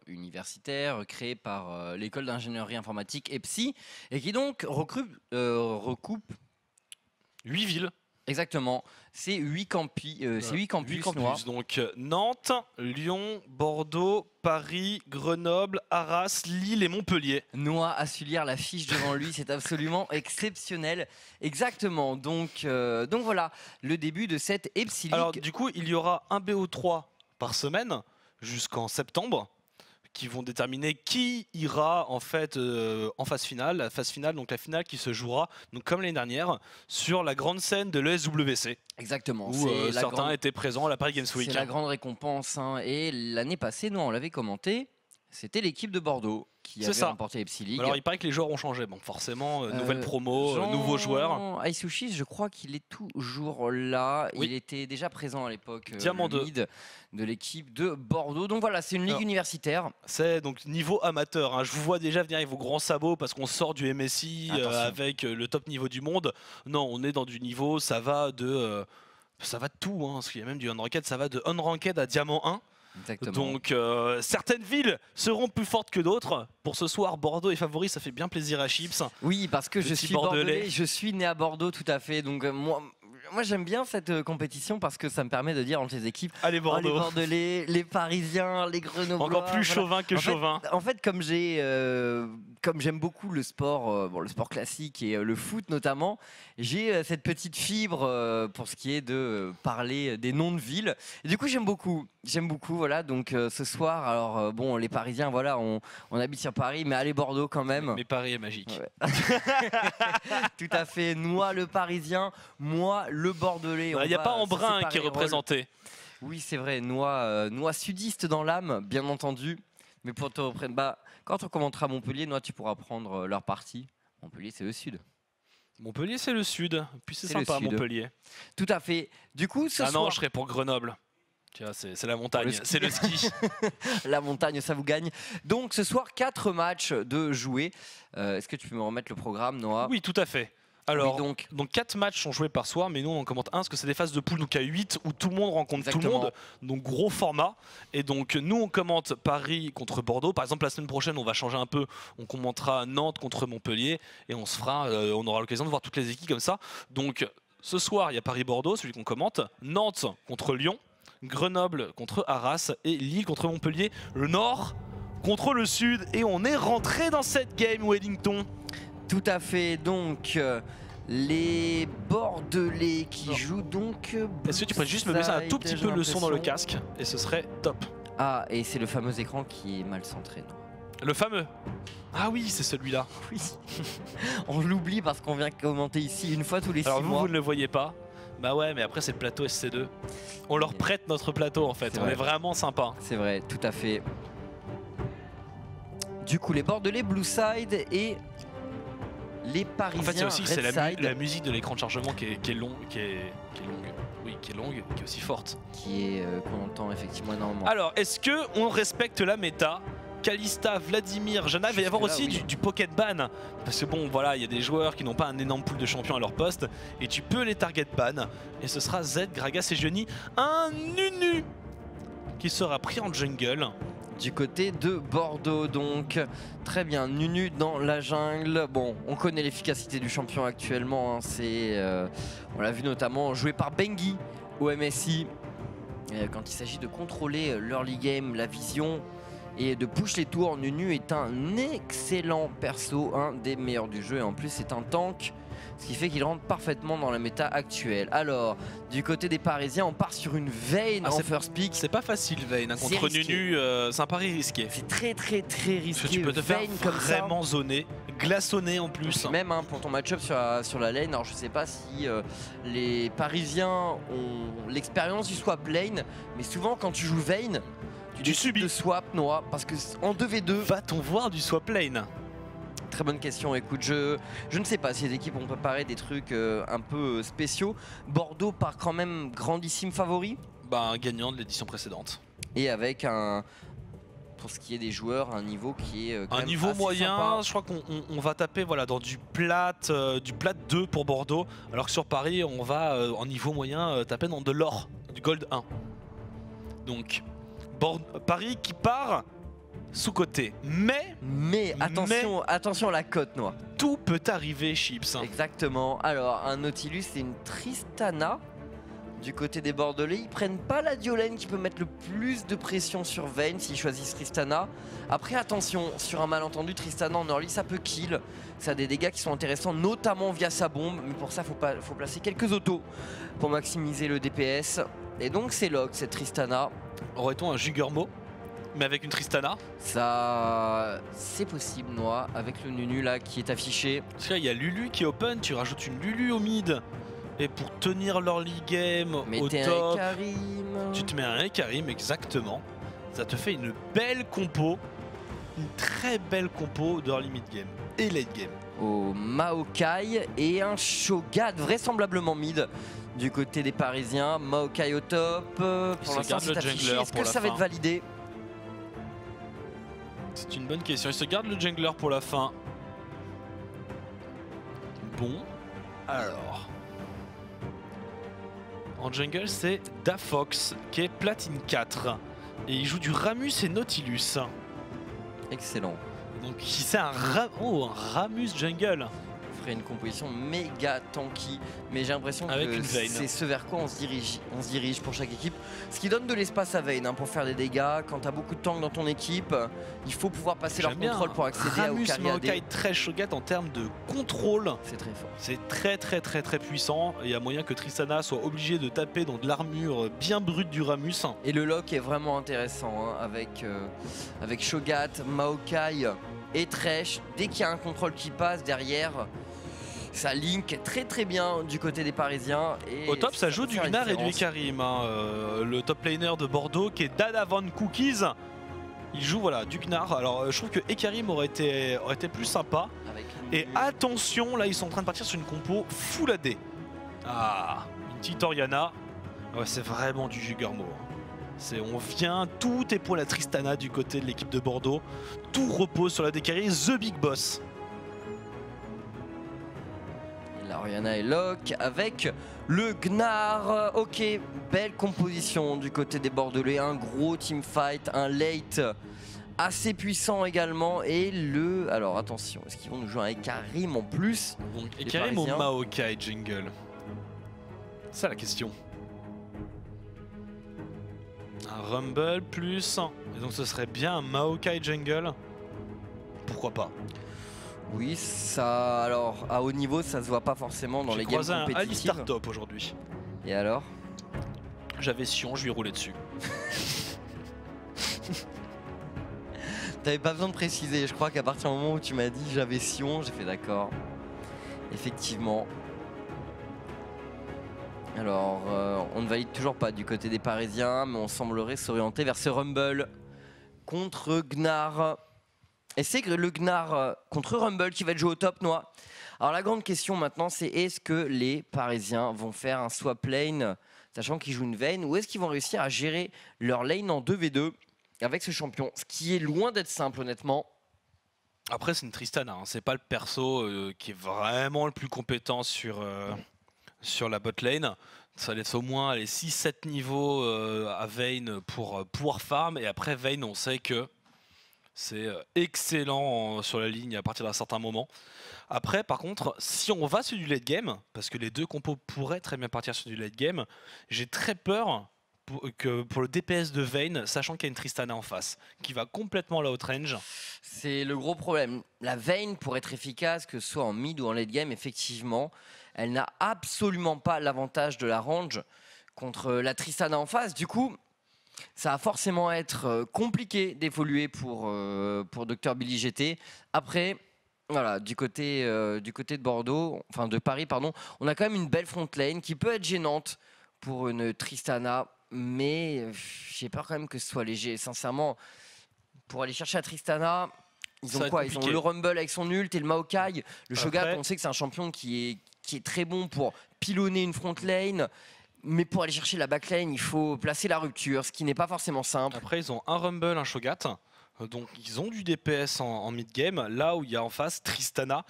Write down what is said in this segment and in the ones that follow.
universitaire créé par l'école d'ingénierie informatique EPSI et qui donc recoupe 8 villes. Exactement, c'est 8 campus, noirs. Donc Nantes, Lyon, Bordeaux, Paris, Grenoble, Arras, Lille et Montpellier. Noah a su lire la fiche devant lui, c'est absolument exceptionnel. Exactement, donc voilà, le début de cette EPSI League. Alors du coup, il y aura un BO3 par semaine jusqu'en septembre, qui vont déterminer qui ira en fait en phase finale. La phase finale, donc la finale qui se jouera, donc comme l'année dernière, sur la grande scène de l'ESWC. Exactement. Où certains étaient présents à la Paris Games Week. C'est la grande récompense. Hein. Et l'année passée, nous on l'avait commenté, c'était l'équipe de Bordeaux qui avait remporté l'EPSI League. Alors il paraît que les joueurs ont changé, bon forcément, nouvelle promo, nouveaux joueurs. Aisushi, je crois qu'il est toujours là. Oui. Il était déjà présent à l'époque, Diamant 2 de l'équipe de Bordeaux. Donc voilà, c'est une ligue universitaire. C'est donc niveau amateur. Hein. Je vous vois déjà venir avec vos grands sabots parce qu'on sort du MSI avec le top niveau du monde. Non, on est dans du niveau, ça va de tout. Hein, parce qu'il y a même du unranked, ça va de unranked à diamant 1. Exactement. Donc certaines villes seront plus fortes que d'autres. Pour ce soir, Bordeaux est favori, ça fait bien plaisir à Chips. Oui, parce que je suis bordelais, je suis né à Bordeaux, tout à fait. Donc moi j'aime bien cette compétition parce que ça me permet de dire entre les équipes, allez Bordeaux, les Bordelais, les Parisiens, les Grenoblois. Encore plus chauvin que chauvin. En fait, comme j'aime beaucoup le sport, le sport classique et le foot notamment, j'ai cette petite fibre pour ce qui est de parler des noms de villes. Et du coup, j'aime beaucoup. Voilà. Donc ce soir, alors bon, les Parisiens, voilà, on habite sur Paris, mais allez Bordeaux quand même. Mais Paris est magique. Ouais. Tout à fait. Moi, le Parisien, moi, le Bordelais. Il n'y a pas Embrun qui est représenté. Oui, c'est vrai. Noix sudiste dans l'âme, bien entendu. Mais pour te reprendre, quand on commentera Montpellier, Noix, tu pourras prendre leur partie. Montpellier, c'est le sud. Montpellier, c'est le sud. Puis c'est sympa, Montpellier. Tout à fait. Du coup, ce soir... non, je serais pour Grenoble. C'est la montagne, c'est le ski. La montagne, ça vous gagne. Donc ce soir, 4 matchs de jouer. Est-ce que tu peux me remettre le programme, Noah? Oui, tout à fait. Alors, oui, donc 4 matchs sont joués par soir, mais nous on commente un parce que c'est des phases de poule, donc il y a 8 où tout le monde rencontre tout le monde, donc gros format. Et donc nous on commente Paris contre Bordeaux. Par exemple la semaine prochaine on va changer un peu, on commentera Nantes contre Montpellier et on se fera, on aura l'occasion de voir toutes les équipes comme ça. Donc ce soir il y a Paris-Bordeaux, celui qu'on commente, Nantes contre Lyon, Grenoble contre Arras et Lille contre Montpellier, le Nord contre le Sud, et on est rentré dans cette game Wellington. Tout à fait, donc les Bordelais qui jouent donc... Est-ce que tu pourrais juste me baisser un tout petit peu le son dans le casque et ce serait top. Ah, et c'est le fameux écran qui est mal centré, non? Le fameux? Ah oui, c'est celui-là. Oui. On l'oublie parce qu'on vient commenter ici une fois tous les 6 mois. Alors vous ne le voyez pas. Bah ouais, mais après c'est le plateau SC2. On leur prête notre plateau en fait, on est vraiment sympa. C'est vrai, tout à fait. Du coup, les Bordelais Blue Side et les Parisiens. En fait, c'est aussi la musique de l'écran de chargement qui est longue, qui est aussi forte. Qu'on entend effectivement énormément. Alors, est-ce que on respecte la méta? Kalista, Vladimir, Jana, il va y avoir aussi du pocket ban. Parce que bon, voilà, il y a des joueurs qui n'ont pas un énorme pool de champions à leur poste. Et tu peux les target ban. Et ce sera Z, Gragas et Gioni. Un Nunu qui sera pris en jungle. Du côté de Bordeaux, donc très bien, Nunu dans la jungle. Bon, on connaît l'efficacité du champion actuellement, hein. On l'a vu notamment joué par Bengi au MSI. Quand il s'agit de contrôler l'early game, la vision et de push les tours, Nunu est un excellent perso, un des meilleurs du jeu, et en plus c'est un tank, ce qui fait qu'il rentre parfaitement dans la méta actuelle. Alors, du côté des Parisiens, on part sur une Vayne en first pick. C'est pas facile Vayne, hein, contre Nunu, c'est un pari risqué. C'est très risqué. Parce que tu peux te faire vraiment zoner, glaçonner en plus. Même hein, pour ton match-up sur la lane, alors je sais pas si les Parisiens ont l'expérience du swap lane, mais souvent quand tu joues Vayne, tu subis de swap, Noah, parce que en 2v2... Va-t-on voir du swap lane? Très bonne question, écoute, je ne sais pas si les équipes ont préparé des trucs un peu spéciaux. Bordeaux part quand même grandissime favori. Un gagnant de l'édition précédente. Et avec pour ce qui est des joueurs, un niveau qui est quand un même niveau assez moyen, sympa. Je crois qu'on va taper voilà, dans du plat 2 pour Bordeaux, alors que sur Paris, on va en niveau moyen taper dans de l'or, du gold 1. Donc, Paris qui part sous-coté. Mais attention à la cote, Noix. Tout peut arriver, Chips. Exactement. Alors, un Nautilus et une Tristana. Du côté des Bordelais, ils prennent pas la Diolène qui peut mettre le plus de pression sur Vayne s'ils choisissent Tristana. Après, attention, sur un malentendu, Tristana en early, ça peut kill. Ça a des dégâts qui sont intéressants, notamment via sa bombe. Mais pour ça, faut placer quelques autos pour maximiser le DPS. Et donc, c'est lock, cette Tristana. Aurait-on un Juggermo, mais avec une Tristana? Ça, c'est possible, Noix, avec le Nunu là qui est affiché. Parce qu'il y a Lulu qui est open, tu rajoutes une Lulu au mid. Et pour tenir l'early game au top, tu te mets un Ekarim, exactement. Ça te fait une belle compo, une très belle compo d'early mid game et late game. Au Maokai et un Shogat vraisemblablement mid du côté des Parisiens. Maokai au top, pour l'instant c'est affiché. Est-ce que ça va être validé? C'est une bonne question. Il se garde le jungler pour la fin. Bon, alors... En jungle, c'est Dafox qui est platine 4 et il joue du Ramus et Nautilus. Excellent. Donc c'est un Ramus jungle. Ferait une composition méga tanky, mais j'ai l'impression que c'est ce vers quoi on se dirige pour chaque équipe. Ce qui donne de l'espace à Vayne pour faire des dégâts. Quand tu as beaucoup de tanks dans ton équipe, il faut pouvoir passer leur contrôle pour accéder à Ramus Maokai très Shogat en termes de contrôle. C'est très fort. C'est très puissant. Il y a moyen que Tristana soit obligé de taper dans de l'armure bien brute du Ramus. Et le lock est vraiment intéressant avec Shogat, Maokai et Thresh. Dès qu'il y a un contrôle qui passe derrière, ça link très bien du côté des Parisiens. Et au top, ça joue du Gnar et du Ekarim. Le top laner de Bordeaux qui est Dada Van Cookies. Il joue voilà, du Gnar. Alors je trouve que Ekarim aurait été plus sympa. Et attention, là ils sont en train de partir sur une compo full AD. Ah, une petite Oriana. Ouais, c'est vraiment du Juggermo. On vient, tout est pour la Tristana du côté de l'équipe de Bordeaux. Tout repose sur la Dekari, The Big Boss. La Oriana est lock avec le Gnar. Ok, belle composition du côté des Bordelais. Un gros teamfight, un late assez puissant également. Et le... Alors attention, est-ce qu'ils vont nous jouer un Ekarim en plus? Donc Ekarim ou Maokai jungle? C'est ça la question. Un Rumble plus... Et donc ce serait bien un Maokai jungle. Pourquoi pas? Oui, ça... Alors, à haut niveau, ça se voit pas forcément dans les games compétitives. J'ai croisé un Alistar top aujourd'hui. Et alors? J'avais Sion, je lui ai roulé dessus. T'avais pas besoin de préciser, je crois qu'à partir du moment où tu m'as dit j'avais Sion, j'ai fait d'accord. Effectivement. Alors, on ne valide toujours pas du côté des Parisiens, mais on semblerait s'orienter vers ce Rumble contre Gnar. Et c'est le Gnar contre Rumble qui va être joué au top, Noix. Alors la grande question maintenant, c'est est-ce que les Parisiens vont faire un swap lane, sachant qu'ils jouent une Vayne, ou est-ce qu'ils vont réussir à gérer leur lane en 2v2 avec ce champion, ce qui est loin d'être simple honnêtement. Après c'est une Tristana, c'est pas le perso qui est vraiment le plus compétent sur la bot lane. Ça laisse au moins les 6-7 niveaux à Vayne pour pouvoir farm, et après Vayne on sait que c'est excellent sur la ligne à partir d'un certain moment. Après par contre si on va sur du late game, parce que les deux compos pourraient très bien partir sur du late game, j'ai très peur pour le DPS de Vayne, sachant qu'il y a une Tristana en face qui va complètement à la outrange. C'est le gros problème. La Vayne, pour être efficace, que ce soit en mid ou en late game, effectivement, elle n'a absolument pas l'avantage de la range contre la Tristana en face. Du coup, ça va forcément être compliqué d'évoluer pour Dr Billy GT. Après, voilà, du côté de Bordeaux, enfin de Paris, pardon, on a quand même une belle front lane qui peut être gênante pour une Tristana. Mais j'ai peur quand même que ce soit léger. Sincèrement, pour aller chercher la Tristana, ils ont quoi? Ils ont le Rumble avec son ult et le Maokai. Le Shogat, on sait que c'est un champion qui est très bon pour pilonner une front lane. Mais pour aller chercher la back lane, il faut placer la rupture, ce qui n'est pas forcément simple. Après, ils ont un Rumble, un Shogat. Donc ils ont du DPS en mid-game, là où il y a en face Tristana.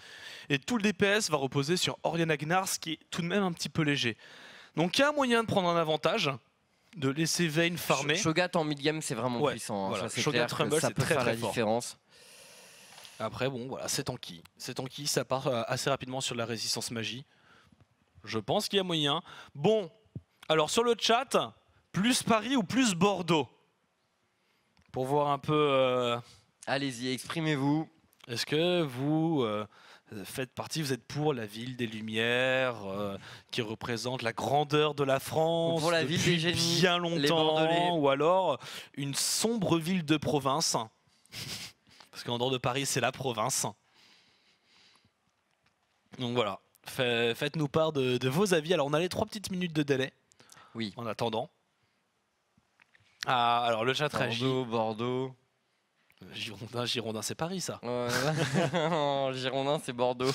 Et tout le DPS va reposer sur Oriana Gnar, ce qui est tout de même un petit peu léger. Donc il y a un moyen de prendre un avantage. de laisser Vayne farmer. Shogat en mid-game, c'est vraiment puissant. Hein. Voilà. Ça, Shogat Rumble, ça c'est peut très faire très la fort. différence. Après, bon, voilà, c'est tanky. C'est tanky, ça part assez rapidement sur la résistance magie. Je pense qu'il y a moyen. Bon, alors sur le chat, plus Paris ou plus Bordeaux? Pour voir un peu... Allez-y, exprimez-vous. Est-ce que vous faites partie, vous êtes pour la ville des Lumières, qui représente la grandeur de la France, ou pour la ville des génies, bien longtemps, ou alors une sombre ville de province? Parce qu'en dehors de Paris, c'est la province. Donc voilà, faites-nous part de vos avis. Alors on a les 3 petites minutes de délai. Oui. En attendant. Ah, alors le chat réagit. Bordeaux. Girondin, c'est Paris, ça. Girondin, c'est Bordeaux.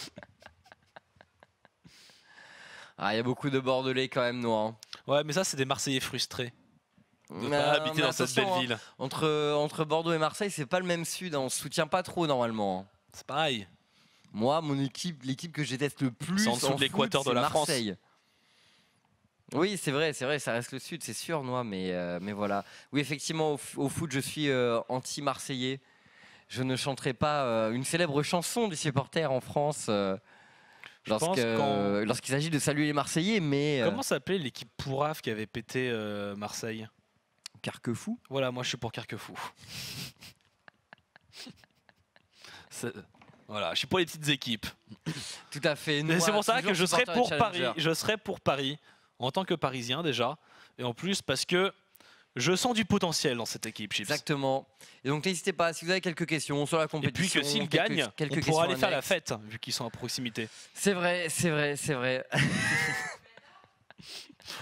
Ah, il y a beaucoup de Bordelais quand même, noirs. Hein. Ouais, mais ça, c'est des Marseillais frustrés. De pas habiter dans cette belle ville. Entre Bordeaux et Marseille, c'est pas le même sud. Hein. On se soutient pas trop normalement. C'est pareil. Moi, mon équipe, l'équipe que je déteste le plus, c'est en dessous de l'équateur de la Marseille. France. Oui, c'est vrai, ça reste le sud, c'est sûr, moi, mais voilà. Oui, effectivement, au foot, je suis anti-marseillais. Je ne chanterai pas une célèbre chanson des supporters en France lorsqu'il s'agit de saluer les Marseillais, mais... Comment s'appelait l'équipe pourrave qui avait pété Marseille? Carquefou. Voilà, moi je suis pour Carquefou. Voilà, je suis pour les petites équipes. Tout à fait. C'est pour ça que je serai pour Paris. Je serai pour Paris, en tant que Parisien déjà. Et en plus parce que je sens du potentiel dans cette équipe, Chips. Exactement. Et donc n'hésitez pas, si vous avez quelques questions sur la compétition... Et puis que s'ils gagnent, on pourra aller faire la fête, vu qu'ils sont à proximité. C'est vrai.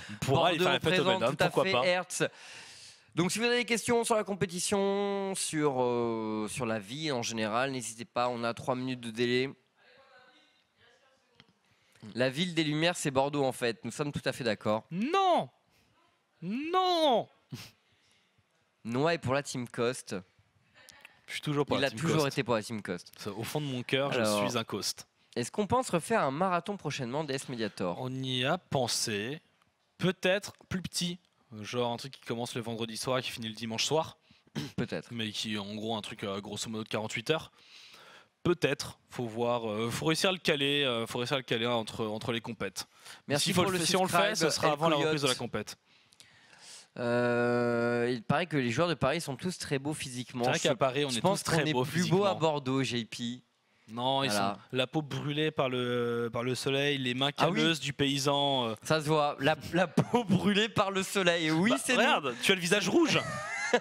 On pourra aller faire la fête au Madame, pourquoi pas. Hertz. Donc si vous avez des questions sur la compétition, sur la vie en général, n'hésitez pas, on a 3 minutes de délai. La ville des Lumières, c'est Bordeaux en fait, nous sommes tout à fait d'accord. Non. Noah est pour la Team Coast. Je suis toujours pour la Team Coast. Il a toujours été pour la Team Coast. Au fond de mon cœur, je suis un Coast. Est-ce qu'on pense refaire un marathon prochainement DS Mediator? On y a pensé, peut-être plus petit. Genre un truc qui commence le vendredi soir et qui finit le dimanche soir. Peut-être. Mais qui est en gros un truc grosso modo de 48 heures. Peut-être, faut voir, faut réussir à le caler, entre les compètes. Merci si on le fait, ce sera avant la reprise de la compète. Il paraît que les joueurs de Paris sont tous très beaux physiquement. C'est vrai qu'à Paris, on est tous très beaux physiquement. plus beau à Bordeaux, JP. Non, ils sont la peau brûlée par le soleil, les mains calleuses du paysan. Ça se voit, la peau brûlée par le soleil. Oui, c'est regarde, tu as le visage rouge.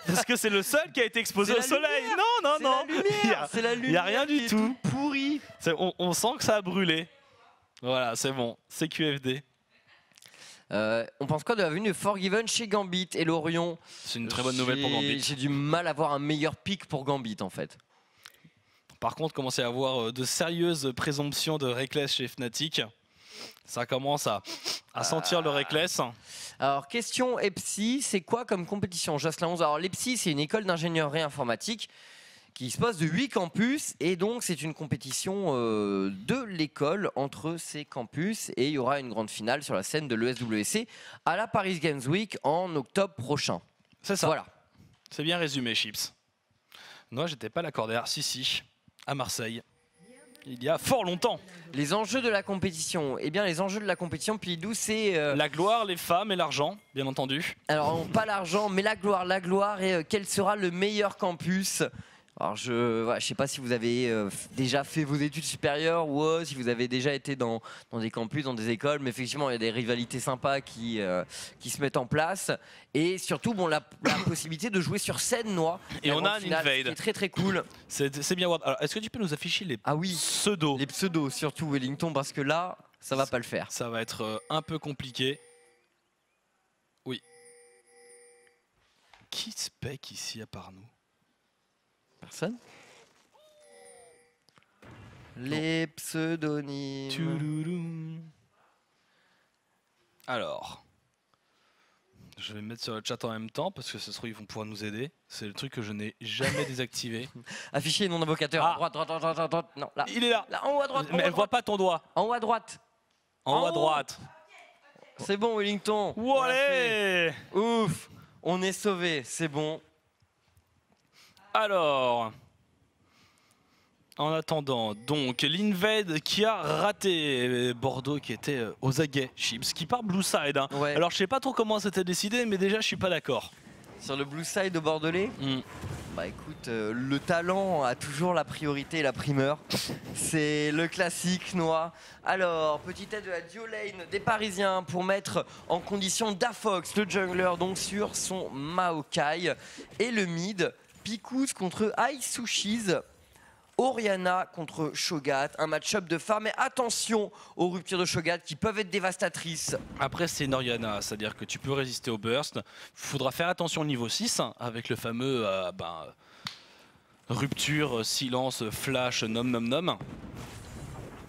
Parce que c'est le seul qui a été exposé au soleil. Non. C'est la lumière. Il n'y a rien du tout. Pourri. On sent que ça a brûlé. Voilà, c'est bon. C'est QFD. On pense quoi de la venue de Forgiven chez Gambit et Lorion? C'est une très bonne nouvelle pour Gambit. J'ai du mal à voir un meilleur pic pour Gambit en fait. Par contre, commencer à avoir de sérieuses présomptions de Reckless chez Fnatic. Ça commence à sentir le Reckless. Alors, question EPSI, c'est quoi comme compétition, Jocelyn 11? Alors, l'EPSI, c'est une école d'ingénierie informatique qui se pose de 8 campus. Et donc, c'est une compétition de l'école entre ces campus. Et il y aura une grande finale sur la scène de l'ESWC à la Paris Games Week en octobre prochain. C'est ça. Voilà. C'est bien résumé, Chips. Moi, j'étais pas l'accordaire. Si, à Marseille. Il y a fort longtemps. Les enjeux de la compétition. Eh bien, les enjeux de la compétition, Pilidou, c'est... La gloire, les femmes et l'argent, bien entendu. Alors, pas l'argent, mais la gloire. La gloire et quel sera le meilleur campus? Alors, je sais pas si vous avez déjà fait vos études supérieures ou si vous avez déjà été dans des campus, dans des écoles, mais effectivement, il y a des rivalités sympas qui se mettent en place. Et surtout, bon, la possibilité de jouer sur scène, Noix. Et on a un invade. C'est très très cool. C'est bien. Alors, est-ce que tu peux nous afficher les pseudos? Les pseudos, surtout Wellington, parce que là, ça va pas le faire. Ça va être un peu compliqué. Oui. Qui spec ici à part nous? Personne. Les pseudonymes. Alors, je vais me mettre sur le chat en même temps parce que ce soir ils vont pouvoir nous aider. C'est le truc que je n'ai jamais désactivé. Afficher nom d'invocateur. À droite. Non, là. Il est là. Là, en haut à droite. Mais elle voit pas ton doigt. En haut à droite. En haut à droite. C'est bon Wellington. Allez. Ouf, on est sauvé, c'est bon. Alors, en attendant, donc l'Invade qui a raté Bordeaux qui était aux aguets, Chips qui part Blue Side. Hein. Ouais. Alors je sais pas trop comment c'était décidé, mais déjà je suis pas d'accord. Sur le Blue Side de Bordelais, bah écoute, le talent a toujours la priorité et la primeur. C'est le classique noir. Alors, petite aide de la duo lane des Parisiens pour mettre en condition Dafox, le jungler, donc sur son Maokai. Et le mid, Picous contre Aisushis. Orianna contre Shogat, un match-up de farm, mais attention aux ruptures de Shogat qui peuvent être dévastatrices. Après c'est une Orianna, c'est-à-dire que tu peux résister au burst. Il faudra faire attention au niveau 6 avec le fameux rupture, silence, flash, nom nom nom.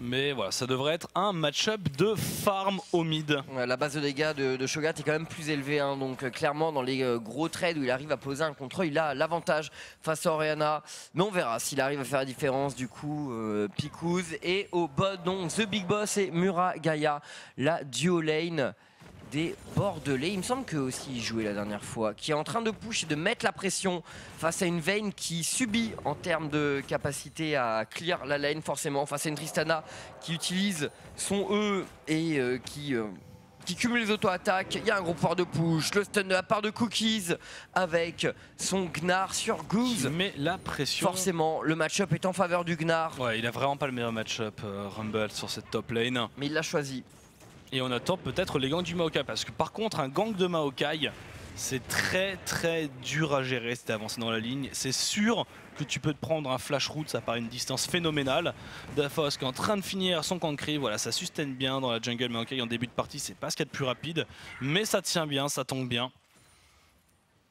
Mais voilà, ça devrait être un match-up de farm au mid. La base de dégâts de Shogat est quand même plus élevée, hein, donc clairement dans les gros trades où il arrive à poser un contrôle, il a l'avantage face à Orianna. Mais on verra s'il arrive à faire la différence du coup. Picous et au bot, donc The Big Boss et Muragaya, la duo lane des Bordelais. Il me semble qu'eux aussi ils jouaient la dernière fois, qui est en train de push et de mettre la pression face à une Vayne qui subit en termes de capacité à clear la lane forcément, face à une Tristana qui utilise son E et qui cumule les auto-attaques. Il y a un gros pouvoir de push, le stun de la part de Cookies avec son Gnar sur Goose. Mais la pression... Forcément, le match-up est en faveur du Gnar. Ouais, il a vraiment pas le meilleur match-up Rumble sur cette top lane. Mais il l'a choisi. Et on attend peut-être les gangs du Maokai, parce que par contre un gang de Maokai c'est très dur à gérer si t'es avancé dans la ligne. C'est sûr que tu peux te prendre un flash route, ça part une distance phénoménale. Dafos qui est en train de finir son cancri, voilà, ça sustain bien dans la jungle Maokai en début de partie, c'est pas ce qu'il y a de plus rapide, mais ça tient bien, ça tombe bien.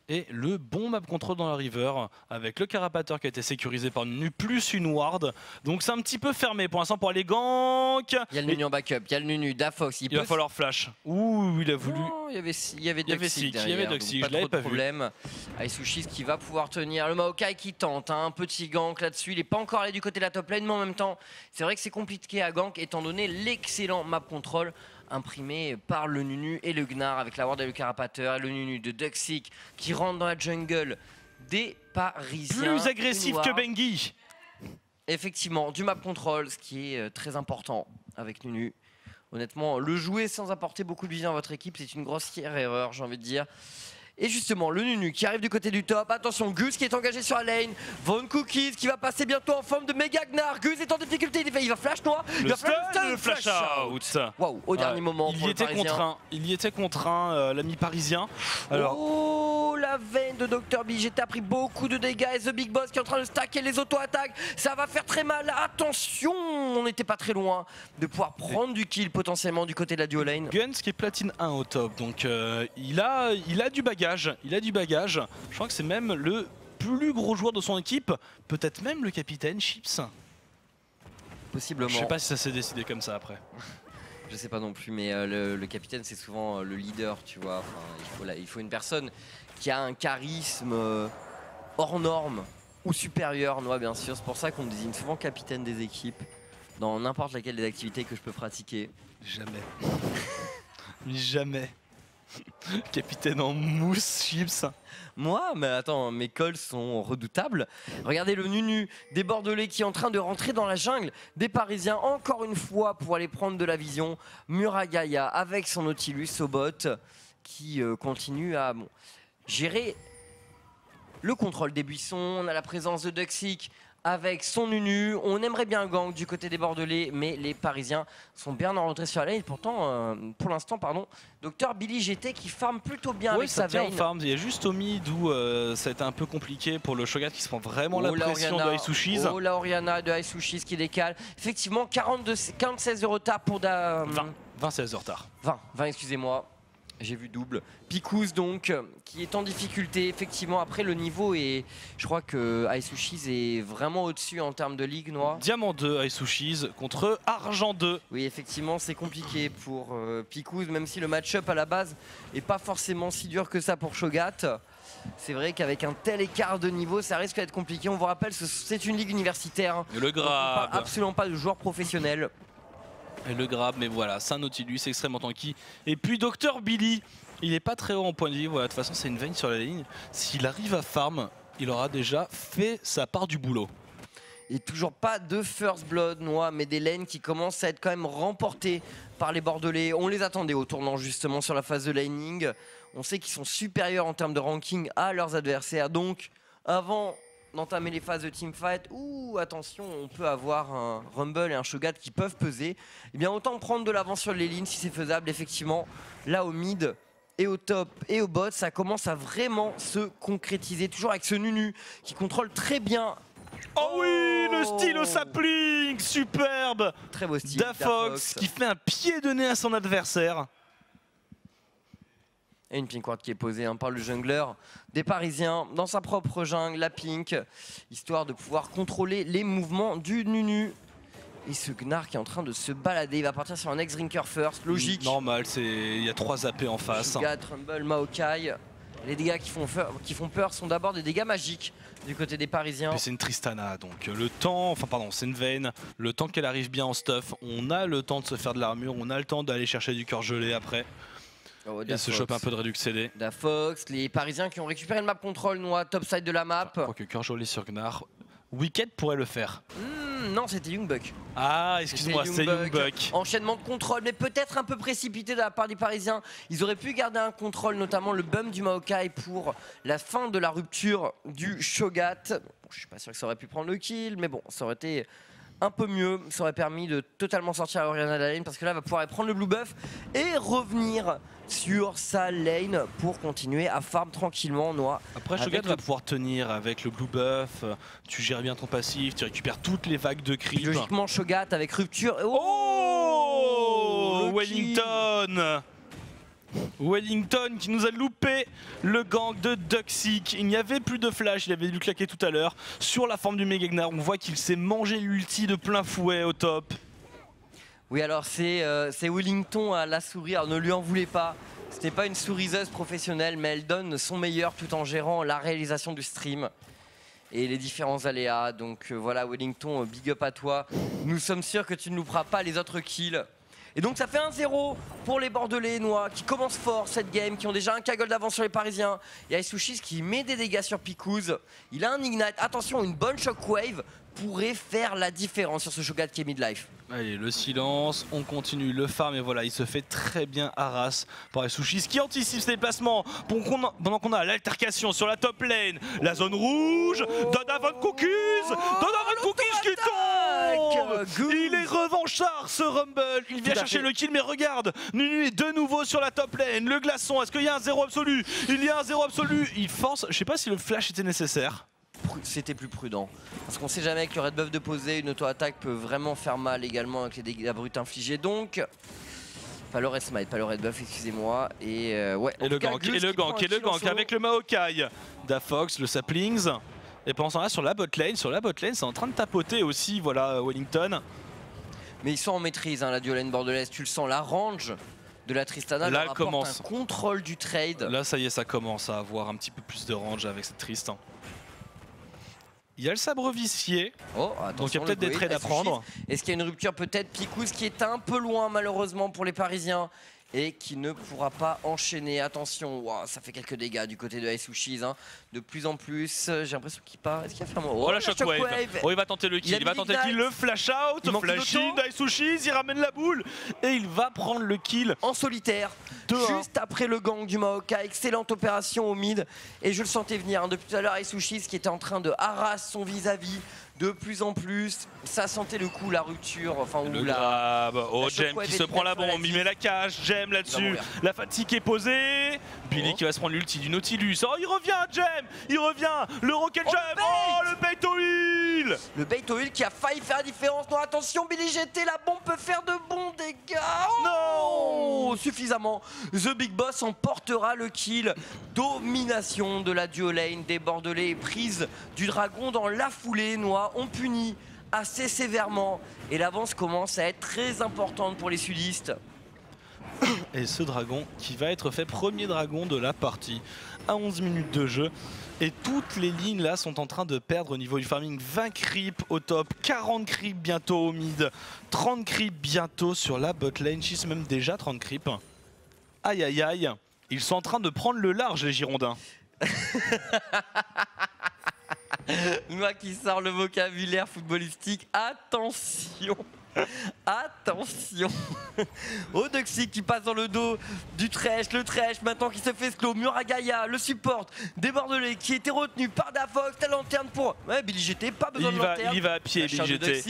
Et le bon map control dans la river avec le carapateur qui a été sécurisé par Nunu plus une ward. Donc c'est un petit peu fermé pour l'instant pour aller gank. Il y a le Nunu en backup, il y a le Nunu, Dafox. Il va falloir flash. Ouh, il a voulu. Oh, il y avait Doxy il y avait Doxy, je l'avais pas vu. Problème. Aisushis qui va pouvoir tenir. Le Maokai qui tente, hein, un petit gank là-dessus. Il n'est pas encore allé du côté de la top lane, mais en même temps, c'est vrai que c'est compliqué à gank étant donné l'excellent map control imprimé par le Nunu et le Gnar avec la ward et le carapateur et le Nunu de Duxic qui rentre dans la jungle des Parisiens. Plus agressif que Bengi. Effectivement, du map control, ce qui est très important avec Nunu. Honnêtement, le jouer sans apporter beaucoup de vision à votre équipe, c'est une grossière erreur, j'ai envie de dire. Et justement, le Nunu qui arrive du côté du top. Attention, Gus qui est engagé sur la lane. Von Cookies qui va passer bientôt en forme de méga Gnar. Gus est en difficulté. Il va flash noir. Il va flash out. Waouh, au dernier moment. Il y était contraint, l'ami parisien. Alors... Oh, la veine de Dr. BGT a pris beaucoup de dégâts. Et The Big Boss qui est en train de stacker les auto-attaques. Ça va faire très mal. Attention, on n'était pas très loin de pouvoir prendre du kill potentiellement du côté de la duo lane. Guns qui est platine 1 au top. Donc il a du bagage. Il a du bagage. Je crois que c'est même le plus gros joueur de son équipe. Peut-être même le capitaine Chips. Possiblement. Je sais pas si ça s'est décidé comme ça après. Je sais pas non plus, mais le capitaine c'est souvent le leader, tu vois. Enfin, il faut une personne qui a un charisme hors norme ou supérieur, moi bien sûr. C'est pour ça qu'on me désigne souvent capitaine des équipes dans n'importe laquelle des activités que je peux pratiquer. Jamais. Jamais. Capitaine en mousse, Chips. Moi, mais attends, mes calls sont redoutables. Regardez le Nunu des Bordelais qui est en train de rentrer dans la jungle des Parisiens encore une fois pour aller prendre de la vision. Muragaya avec son Nautilus au bot qui continue à gérer le contrôle des buissons. On a la présence de Duxic avec son Nunu. On aimerait bien un gang du côté des Bordelais, mais les Parisiens sont bien en retrait sur la lane. Pourtant, pour l'instant, Dr. Billy GT qui farm plutôt bien avec sa veine. Farm. Il y a juste au mid où ça a été un peu compliqué pour le Shogat qui se prend vraiment la pression de Aisushis. Oh, la Orianna de Aisushis qui décale. Effectivement, 46 de retard pour 20-16 de retard. 20, excusez-moi. J'ai vu double. Picous donc, qui est en difficulté. Effectivement, après le niveau est... Je crois que Aisushis est vraiment au-dessus en termes de ligue noire. Diamant 2 Aisushis contre Argent 2. Oui, effectivement, c'est compliqué pour Picous, même si le match-up à la base est pas forcément si dur que ça pour Shogat. C'est vrai qu'avec un tel écart de niveau, ça risque d'être compliqué. On vous rappelle, c'est une ligue universitaire. Et le grab. Absolument pas de joueurs professionnels. Et le grab, mais voilà, c'est un Nautilus extrêmement tanky. Et puis Dr Billy, il est pas très haut en point de vie. Voilà, de toute façon, c'est une veine sur la ligne. S'il arrive à farm, il aura déjà fait sa part du boulot. Et toujours pas de first blood, Noix, mais des lanes qui commencent à être quand même remportées par les Bordelais. On les attendait au tournant justement sur la phase de laning. On sait qu'ils sont supérieurs en termes de ranking à leurs adversaires. Donc avant d'entamer les phases de teamfight, attention, on peut avoir un Rumble et un Shogat qui peuvent peser. Eh bien autant prendre de l'avance sur les lignes si c'est faisable. Effectivement, là au mid et au top et au bot, ça commence à vraiment se concrétiser. Toujours avec ce Nunu qui contrôle très bien. Oh oui, le style au sapling, superbe. Très beau style. Dafox qui fait un pied de nez à son adversaire. Et une pink ward qui est posée par le jungler des Parisiens dans sa propre jungle, la pink, histoire de pouvoir contrôler les mouvements du Nunu. Et ce Gnar qui est en train de se balader, il va partir sur un X-Drinker first, logique. Normal, il y a 3 AP en face. Shogat, Rumble, Maokai. Les dégâts qui font peur sont d'abord des dégâts magiques du côté des Parisiens. C'est une Tristana, donc le temps, c'est une Vayne, le temps qu'elle arrive bien en stuff, on a le temps de se faire de l'armure, on a le temps d'aller chercher du cœur gelé après. Et se choper un peu de Redux CD. Dafox, les Parisiens qui ont récupéré le map control, Noix, top side de la map. Je crois que cœur gelé sur Gnar, Wicked pourrait le faire. Non, c'était Youngbuck. Ah, excuse-moi, c'est Youngbuck. Enchaînement de contrôle, mais peut-être un peu précipité de la part des Parisiens. Ils auraient pu garder un contrôle, notamment le bump du Maokai pour la fin de la rupture du Shogat. Bon, je suis pas sûr que ça aurait pu prendre le kill, mais bon, ça aurait été un peu mieux. Ça aurait permis de totalement sortir Orianna de la lane, parce que là, il va pouvoir prendre le blue buff et revenir sur sa lane pour continuer à farm tranquillement, Noix. Après, Shogat va pouvoir tenir avec le blue buff, tu gères bien ton passif, tu récupères toutes les vagues de creep. Logiquement, Shogat avec rupture. Wellington Wellington qui nous a loupé le gank de Duxic. Il n'y avait plus de flash, il avait dû claquer tout à l'heure. Sur la forme du Mega Gnar, on voit qu'il s'est mangé l'ulti de plein fouet au top. Oui, alors c'est Wellington à la souris, alors ne lui en voulez pas. Ce n'est pas une souriseuse professionnelle, mais elle donne son meilleur tout en gérant la réalisation du stream et les différents aléas. Donc voilà, Wellington, big up à toi. Nous sommes sûrs que tu ne louperas pas les autres kills. Et donc ça fait 1-0 pour les Bordelais, Noix, qui commencent fort cette game, qui ont déjà un Kaggle d'avance sur les Parisiens. Il y a Isushis qui met des dégâts sur Pikouz. Il a un Ignite. Attention, une bonne Shockwave pourrait faire la différence sur ce Shogat qui est midlife. Allez, le silence, on continue le farm et voilà, il se fait très bien harass par Isushis qui anticipe ses déplacements pendant qu'on a l'altercation sur la top lane. La zone rouge, Donovan Cookies, Donovan Cookies qui tombe. Il est revanchard ce Rumble, il vient chercher le kill mais regarde, Nunu est de nouveau sur la top lane, le glaçon, est-ce qu'il y a un 0 absolu? Il y a un 0 absolu, il force, je sais pas si le flash était nécessaire. C'était plus prudent. Parce qu'on sait jamais que le red buff de poser, une auto-attaque peut vraiment faire mal également avec les dégâts bruts infligés. Donc, pas le red smite, pas le red buff, excusez-moi. Et ouais. Et le gank, et le gank avec le Maokai. Dafox, le saplings. Et pendant ce temps-là, sur la bot lane, c'est en train de tapoter aussi, voilà, Wellington. Mais ils sont en maîtrise, hein, la duo lane bordelaise. Tu le sens, la range de la Tristana là, leur apporte un contrôle du trade. Là, ça y est, ça commence à avoir un petit peu plus de range avec cette Tristan. Il y a le sabre vicié, donc il y a peut-être des trades à prendre. Est-ce qu'il y a une rupture peut-être? Pikouz qui est un peu loin malheureusement pour les Parisiens et qui ne pourra pas enchaîner. Attention, wow, ça fait quelques dégâts du côté de Isushis, hein. De plus en plus, j'ai l'impression qu'il part. Est-ce qu'il va faire oh la shockwave. Oh, il va tenter le kill, il va tenter le kill, le flash out, flash in d'Isushis, il ramène la boule et il va prendre le kill en solitaire. Juste après le gang du Maokai, excellente opération au mid. Et je le sentais venir, hein, depuis tout à l'heure, Isushis qui était en train de harasser son vis-à-vis. De plus en plus, ça sentait le coup, la rupture, enfin ou la... Oh, Jem qui se prend la bombe, il met la cage, Jem là-dessus, la fatigue est posée, Billy qui va se prendre l'ulti du Nautilus, oh il revient Jem, il revient, le Rocket Jem, oh le bait au heal. Le bait au heal qui a failli faire la différence, non attention Billy GT, la bombe peut faire de bons dégâts, non suffisamment, The Big Boss emportera le kill, domination de la duo lane des Bordelais, prise du dragon dans la foulée, Noix. On punit assez sévèrement et l'avance commence à être très importante pour les sudistes. Et ce dragon qui va être fait premier dragon de la partie à 11 minutes de jeu. Et toutes les lignes là sont en train de perdre au niveau du farming. 20 creeps au top, 40 creeps bientôt au mid, 30 creeps bientôt sur la bot lane. She's même déjà 30 creeps. Aïe aïe aïe, ils sont en train de prendre le large les Girondins. Moi qui sors le vocabulaire footballistique, attention. Attention. Odoxy qui passe dans le dos du Thresh, le Thresh maintenant qui se fait slow, Muragaya, le support des Bordelais qui était retenu par Davox, la lanterne pour... Ouais, Billy GT, pas besoin de lanterne. Il va à pied, Billy GT.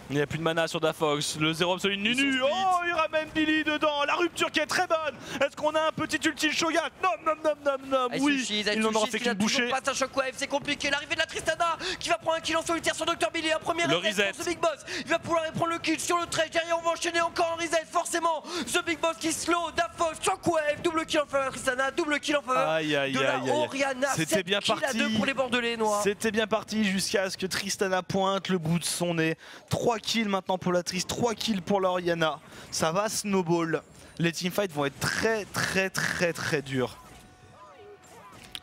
Il n'y a plus de mana sur Dafox, le 0 absolu de Nunu. Oh, il ramène Billy dedans, la rupture qui est très bonne. Est-ce qu'on a un petit ulti Shogun? Non, non, non, non, non, oui, il en aura fait qu'une bouchée. Passe un shockwave, c'est compliqué, l'arrivée de la Tristana qui va prendre un kill en solitaire sur Dr Billy, un premier reset pour The Big Boss. Il va pouvoir prendre le kill sur le Thresh, derrière on va enchaîner encore en reset, forcément. The Big Boss qui slow, Dafox, shockwave, double kill en faveur de la Tristana, double kill en faveur de la Orianna. C'était bien parti pour les Bordelais noirs. C'était bien parti jusqu'à ce que Tristana pointe le bout de son nez. 3 kills maintenant pour la Trist, 3 kills pour la Orianna. Ça va snowball. Les teamfights vont être très durs.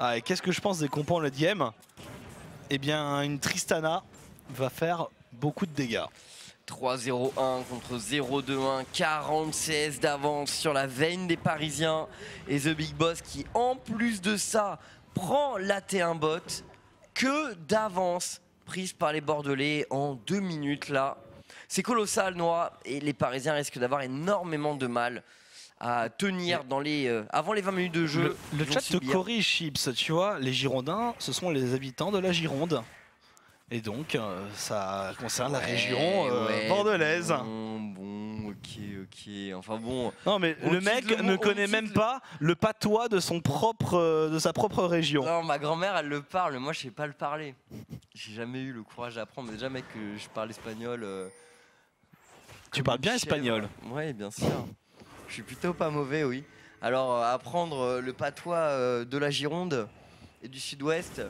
Ah, et qu'est-ce que je pense des compos en late game? Eh bien, une Tristana va faire beaucoup de dégâts. 3-0-1 contre 0-2-1, 46 d'avance sur la veine des Parisiens. Et The Big Boss qui, en plus de ça, prend la T1 bot. Que d'avance prise par les Bordelais en 2 minutes là. C'est colossal, Noah, et les Parisiens risquent d'avoir énormément de mal à tenir dans les, avant les 20 minutes de jeu. Le chat te corrige, Chips, tu vois, les Girondins, ce sont les habitants de la Gironde. Et donc, ça concerne la région bordelaise. Bon, ok. Enfin bon. Non, mais le mec ne connaît même pas le patois de sa propre région. Non, ma grand-mère, elle le parle, moi je sais pas le parler. J'ai jamais eu le courage d'apprendre, mais déjà, mec, je parle espagnol. Tu parles bien espagnol? Oui, bien sûr. Je suis plutôt pas mauvais, oui. Alors, apprendre le patois de la Gironde et du Sud-Ouest,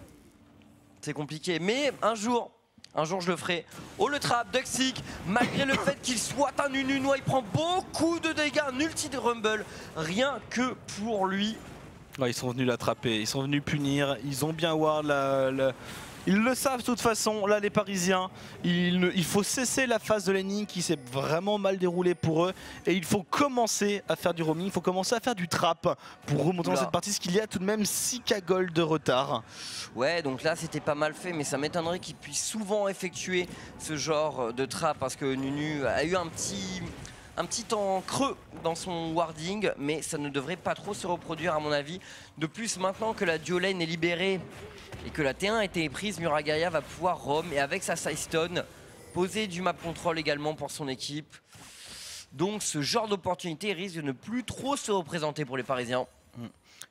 c'est compliqué. Mais un jour je le ferai. Oh, le trap d'Uxic, malgré le fait qu'il soit un Nununois, il prend beaucoup de dégâts, un ulti de Rumble, rien que pour lui. Ouais, ils sont venus l'attraper, ils sont venus punir, ils ont bien ward Ils le savent de toute façon, là les Parisiens, il faut cesser la phase de laning qui s'est vraiment mal déroulée pour eux et il faut commencer à faire du roaming, il faut commencer à faire du trap pour remonter dans cette partie, parce qu'il y a tout de même 6K gold de retard. Ouais, donc là c'était pas mal fait, mais ça m'étonnerait qu'il puisse souvent effectuer ce genre de trap parce que Nunu a eu un petit temps creux dans son warding, mais ça ne devrait pas trop se reproduire à mon avis. De plus, maintenant que la duo lane est libérée et que la T1 a été prise, Muragaya va pouvoir roam et avec sa sidestone poser du map control également pour son équipe. Donc ce genre d'opportunité risque de ne plus trop se représenter pour les Parisiens.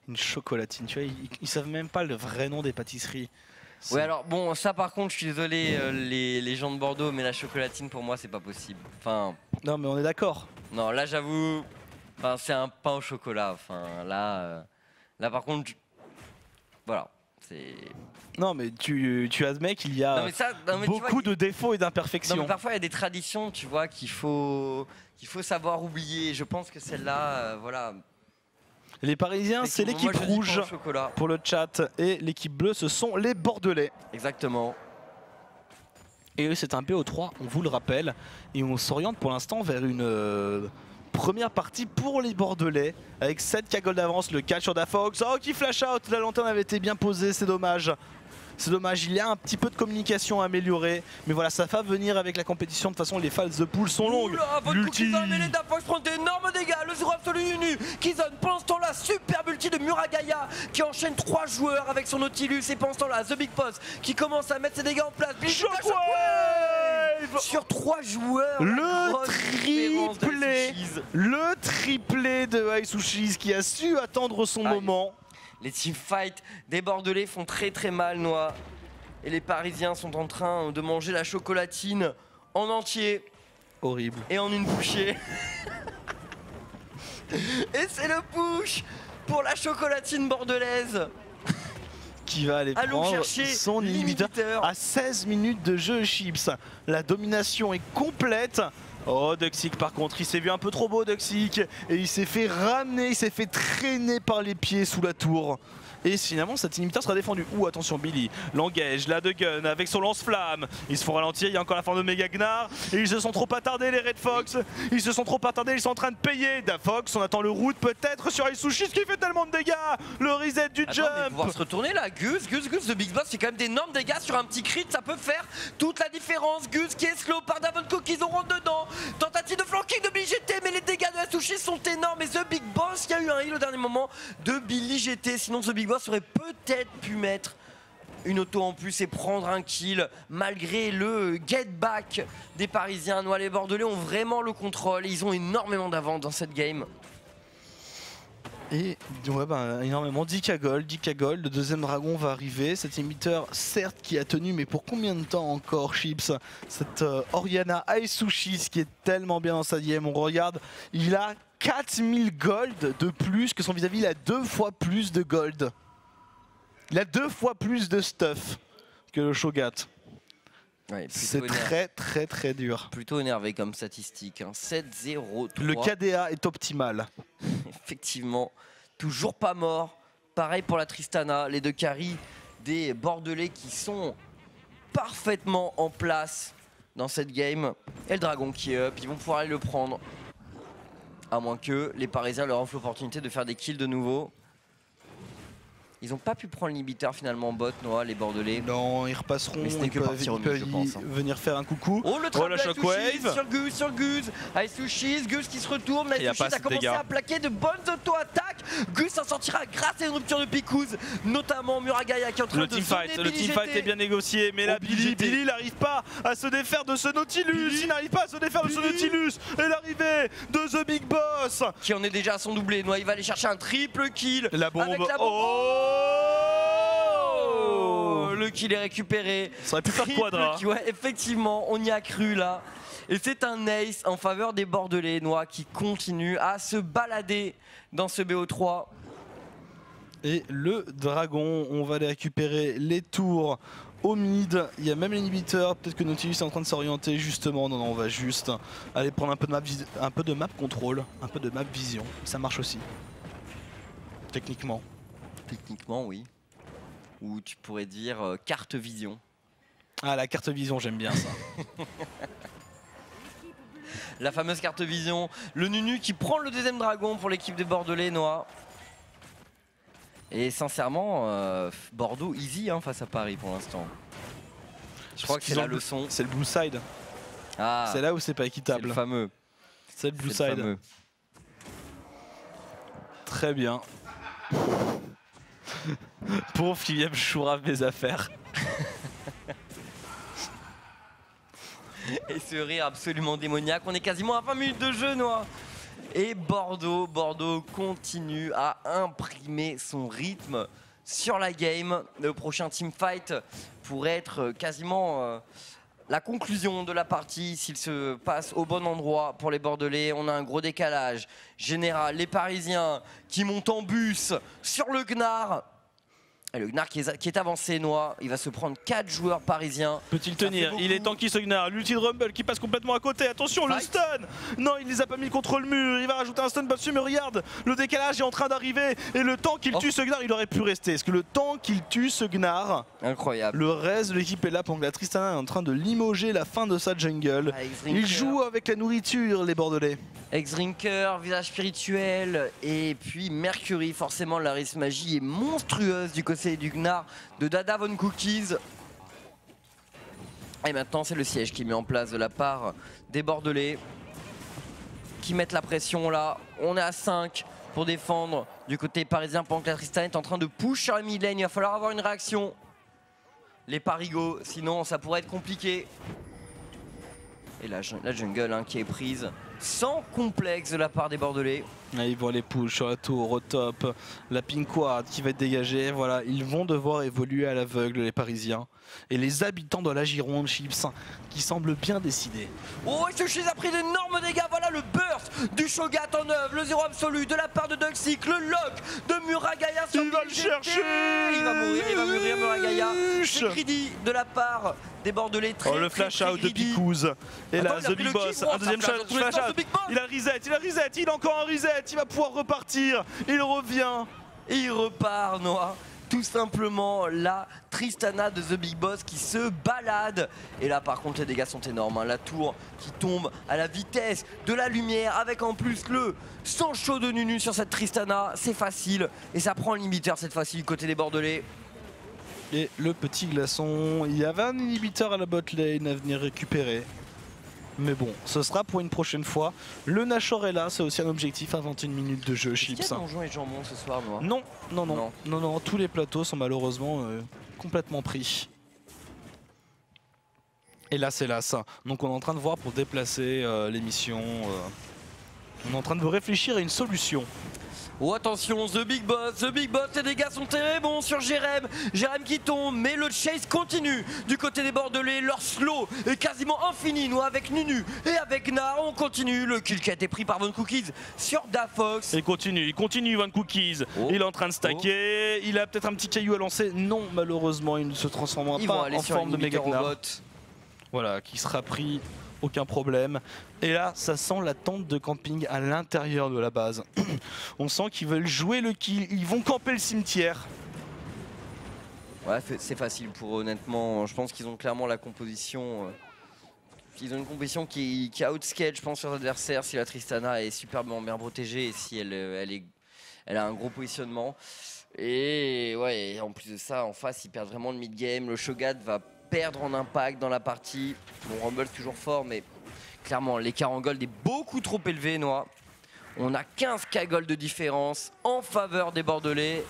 Une chocolatine, tu vois, ils savent même pas le vrai nom des pâtisseries. Ouais, alors bon, ça par contre, je suis désolé les gens de Bordeaux, mais la chocolatine pour moi c'est pas possible. Enfin. Non, mais on est d'accord. Non, là j'avoue, enfin, c'est un pain au chocolat. Enfin, là par contre, voilà. Non, mais tu admets qu'il y a beaucoup de défauts et d'imperfections. Non, mais parfois il y a des traditions, tu vois, qu'il faut savoir oublier. Je pense que celle-là, voilà. Les Parisiens, c'est l'équipe rouge pour le chat et l'équipe bleue, ce sont les Bordelais. Exactement. Et eux, c'est un BO3, on vous le rappelle. Et on s'oriente pour l'instant vers une première partie pour les Bordelais. Avec 7K gold d'avance, le catch sur Dafox. Oh, qui flash out, la lanterne avait été bien posée, c'est dommage. C'est dommage, il y a un petit peu de communication à améliorer. Mais voilà, ça va venir avec la compétition. De toute façon, les phases de pool sont longues. L'ulti Dafox prend d'énormes dégâts. Le 0 absolu Nunu qui donne pendant ce temps-là superbe ulti de Muragaya qui enchaîne 3 joueurs avec son Nautilus. Et pendant ce temps-là, The Big Boss qui commence à mettre ses dégâts en place. Shockwave sur 3 joueurs. Le triplé de Aisushis qui a su attendre son moment. Les teamfights des Bordelais font très mal, Noah. Et les Parisiens sont en train de manger la chocolatine en entier. Horrible. Et en une bouchée. Et c'est le push pour la chocolatine bordelaise. Qui va aller prendre son inhibiteur à 16 minutes de jeu, Chips. La domination est complète Oh, Duxic par contre, il s'est vu un peu trop beau, Duxic, et il s'est fait ramener, il s'est fait traîner par les pieds sous la tour. Et finalement cet inhibiteur sera défendu. Ouh, attention, Billy l'engage là de gun avec son lance-flamme. Ils se font ralentir, il y a encore la forme de Mega Gnar. Et ils se sont trop attardés, les Red Fox. Ils se sont trop attardés, ils sont en train de payer. Dafox, on attend le route peut-être sur Aisushi, ce qui fait tellement de dégâts. Le reset du jump. Mais pouvoir se retourner là, Gus, The Big Boss, c'est quand même d'énormes dégâts sur un petit crit, ça peut faire toute la différence. Gus qui est slow par Davon Cookies, on rentre dedans. Tentative de flanking de Billy GT, mais les dégâts de Aisushi sont énormes. Et The Big Boss, il y a eu un heal au dernier moment de Billy GT, sinon The Big Boss aurait peut-être pu mettre une auto en plus et prendre un kill malgré le get back des Parisiens. Noah, les Bordelais ont vraiment le contrôle et ils ont énormément d'avance dans cette game. Et ouais, énormément, 10k gold, le deuxième dragon va arriver. Cet émetteur certes qui a tenu, mais pour combien de temps encore, Chips? Cette Orianna Aisushi qui est tellement bien dans sa game, on regarde, il a 4000 gold de plus que son vis-à-vis, il a 2 fois plus de gold. Il a 2 fois plus de stuff que le Shogat. Ouais, c'est très dur. Plutôt énervé comme statistique, hein. 7-0-3. Le KDA est optimal. Effectivement, toujours pas mort. Pareil pour la Tristana, les deux carries des Bordelais qui sont parfaitement en place dans cette game. Et le dragon qui est up, ils vont pouvoir aller le prendre. À moins que les Parisiens leur offrent l'opportunité de faire des kills de nouveau. Ils n'ont pas pu prendre l'inhibiteur finalement en bot, Noah, les Bordelais. Non, ils repasseront, ils peuvent venir faire un coucou. Oh, le trap Shockwave sur Gus, Aisushi, Gus qui se retourne, Aisushi a commencé à plaquer de bonnes auto-attaques. Gus s'en sortira grâce à une rupture de Picouz, notamment Muragaya qui est en train de zoner. Le teamfight est bien négocié, mais là Billy n'arrive pas à se défaire de ce Nautilus. Il n'arrive pas à se défaire de ce Nautilus. Et l'arrivée de The Big Boss qui en est déjà à son doublé. Noah, il va aller chercher un triple kill. La bombe. Avec la bombe. Le kill est récupéré. Ça aurait pu faire quadra. Ouais, effectivement, on y a cru là. Et c'est un ace en faveur des Bordelais, Noah, qui continue à se balader dans ce BO3. Et le dragon, on va aller récupérer les tours au mid. Il y a même l'inhibiteur. Peut-être que Nautilus est en train de s'orienter justement. Non, on va juste aller prendre un peu de map control, un peu de map vision. Ça marche aussi. Techniquement. Techniquement, oui. Ou tu pourrais dire carte vision. Ah, la carte vision, j'aime bien ça. La fameuse carte vision. Le Nunu qui prend le deuxième dragon pour l'équipe des Bordelais, Noah. Et sincèrement, Bordeaux easy hein, face à Paris pour l'instant. Je crois que c'est la leçon. C'est le blue side. Ah, c'est là où c'est pas équitable. C'est le fameux. C'est le blue side. Très bien. Pauvre qui vient chourave mes affaires. Et ce rire absolument démoniaque. On est quasiment à 20 minutes de jeu, Noah. Et Bordeaux continue à imprimer son rythme sur la game. Le prochain teamfight pourrait être quasiment la conclusion de la partie s'il se passe au bon endroit pour les Bordelais. On a un gros décalage général. Les Parisiens qui montent en bus sur le Gnar. Et le Gnar qui est avancé, Noah, il va se prendre 4 joueurs parisiens. Peut-il tenir? Il est tanky ce Gnar. L'ulti de Rumble qui passe complètement à côté. Attention, le stun! Non, il les a pas mis contre le mur. Il va rajouter un stun dessus, mais regarde, le décalage est en train d'arriver. Et le temps qu'il tue ce Gnar, il aurait pu rester. Est-ce que le temps qu'il tue ce Gnar, incroyable. Le reste de l'équipe est là pendant que la Tristana est en train de limoger la fin de sa jungle. Il joue avec la nourriture, les Bordelais. Ex-Drinker, visage spirituel, et puis Mercury, forcément la risque magie est monstrueuse du côté du Gnar de Dada Von Cookies. Et maintenant c'est le siège qui est mis en place de la part des Bordelais qui mettent la pression là. On est à 5 pour défendre du côté parisien pendant que la Tristana est en train de push sur la mid lane. Il va falloir avoir une réaction. Les parigots, sinon ça pourrait être compliqué. Et la jungle hein, qui est prise sans complexe de la part des Bordelais. Là, ils vont les push sur la tour, au top. La pink ward qui va être dégagée. Voilà, ils vont devoir évoluer à l'aveugle, les Parisiens. Et les habitants de la Gironde, Chips, qui semblent bien décidés. Oh, Isushi a pris d'énormes dégâts. Voilà le burst du Shogat en œuvre. Le 0 absolu de la part de Duxic. Le lock de Muragaya sur Il va le chercher. Il va mourir Muragaya. C'est greedy de la part des Bordelais. Très, le flash out de Picouz. Et là, The Big Boss, un deuxième flash out. Il a reset, il a encore un reset. Il va pouvoir repartir. Il revient. Et il repart, Noah. Tout simplement la Tristana de The Big Boss qui se balade. Et là par contre les dégâts sont énormes, hein. La tour qui tombe à la vitesse de la lumière avec en plus le sang chaud de Nunu sur cette Tristana. C'est facile et ça prend le limiteur cette fois-ci du côté des Bordelais. Et le petit glaçon, il y avait un inhibiteur à la bot lane à venir récupérer. Mais bon, ce sera pour une prochaine fois. Le Nashor est là, c'est aussi un objectif à 21 minutes de jeu, Chips. Est-ce qu'il y a Donjon et Jambon ce soir, Noah? Non, tous les plateaux sont malheureusement complètement pris. Et là, c'est là ça. Donc on est en train de voir pour déplacer l'émission. On est en train de réfléchir à une solution. Oh attention, The Big Boss, les dégâts sont très bons sur Jérém. Jérém qui tombe, mais le chase continue du côté des Bordelais. Leur slow est quasiment infini, nous avec Nunu et avec Nar, on continue. Le kill qui a été pris par Von Cookies sur Dafox. Il continue Von Cookies. Il est en train de stacker, il a peut-être un petit caillou à lancer. Non, malheureusement, il ne se transformera pas en forme de méga robot. Voilà, qui sera pris. Aucun problème. Et là, ça sent la tente de camping à l'intérieur de la base. On sent qu'ils veulent jouer le kill. Ils vont camper le cimetière. Ouais, c'est facile pour eux, honnêtement. Je pense qu'ils ont clairement la composition. Ils ont une composition qui outscale, je pense, sur l'adversaire. Si la Tristana est superbement bien protégée et si elle a un gros positionnement. Et ouais, en plus de ça, en face, ils perdent vraiment le mid-game. Le Shogat va perdre en impact dans la partie. Bon, Rumble toujours fort, mais clairement l'écart en gold est beaucoup trop élevé, Noah. On a 15k gold de différence en faveur des Bordelais.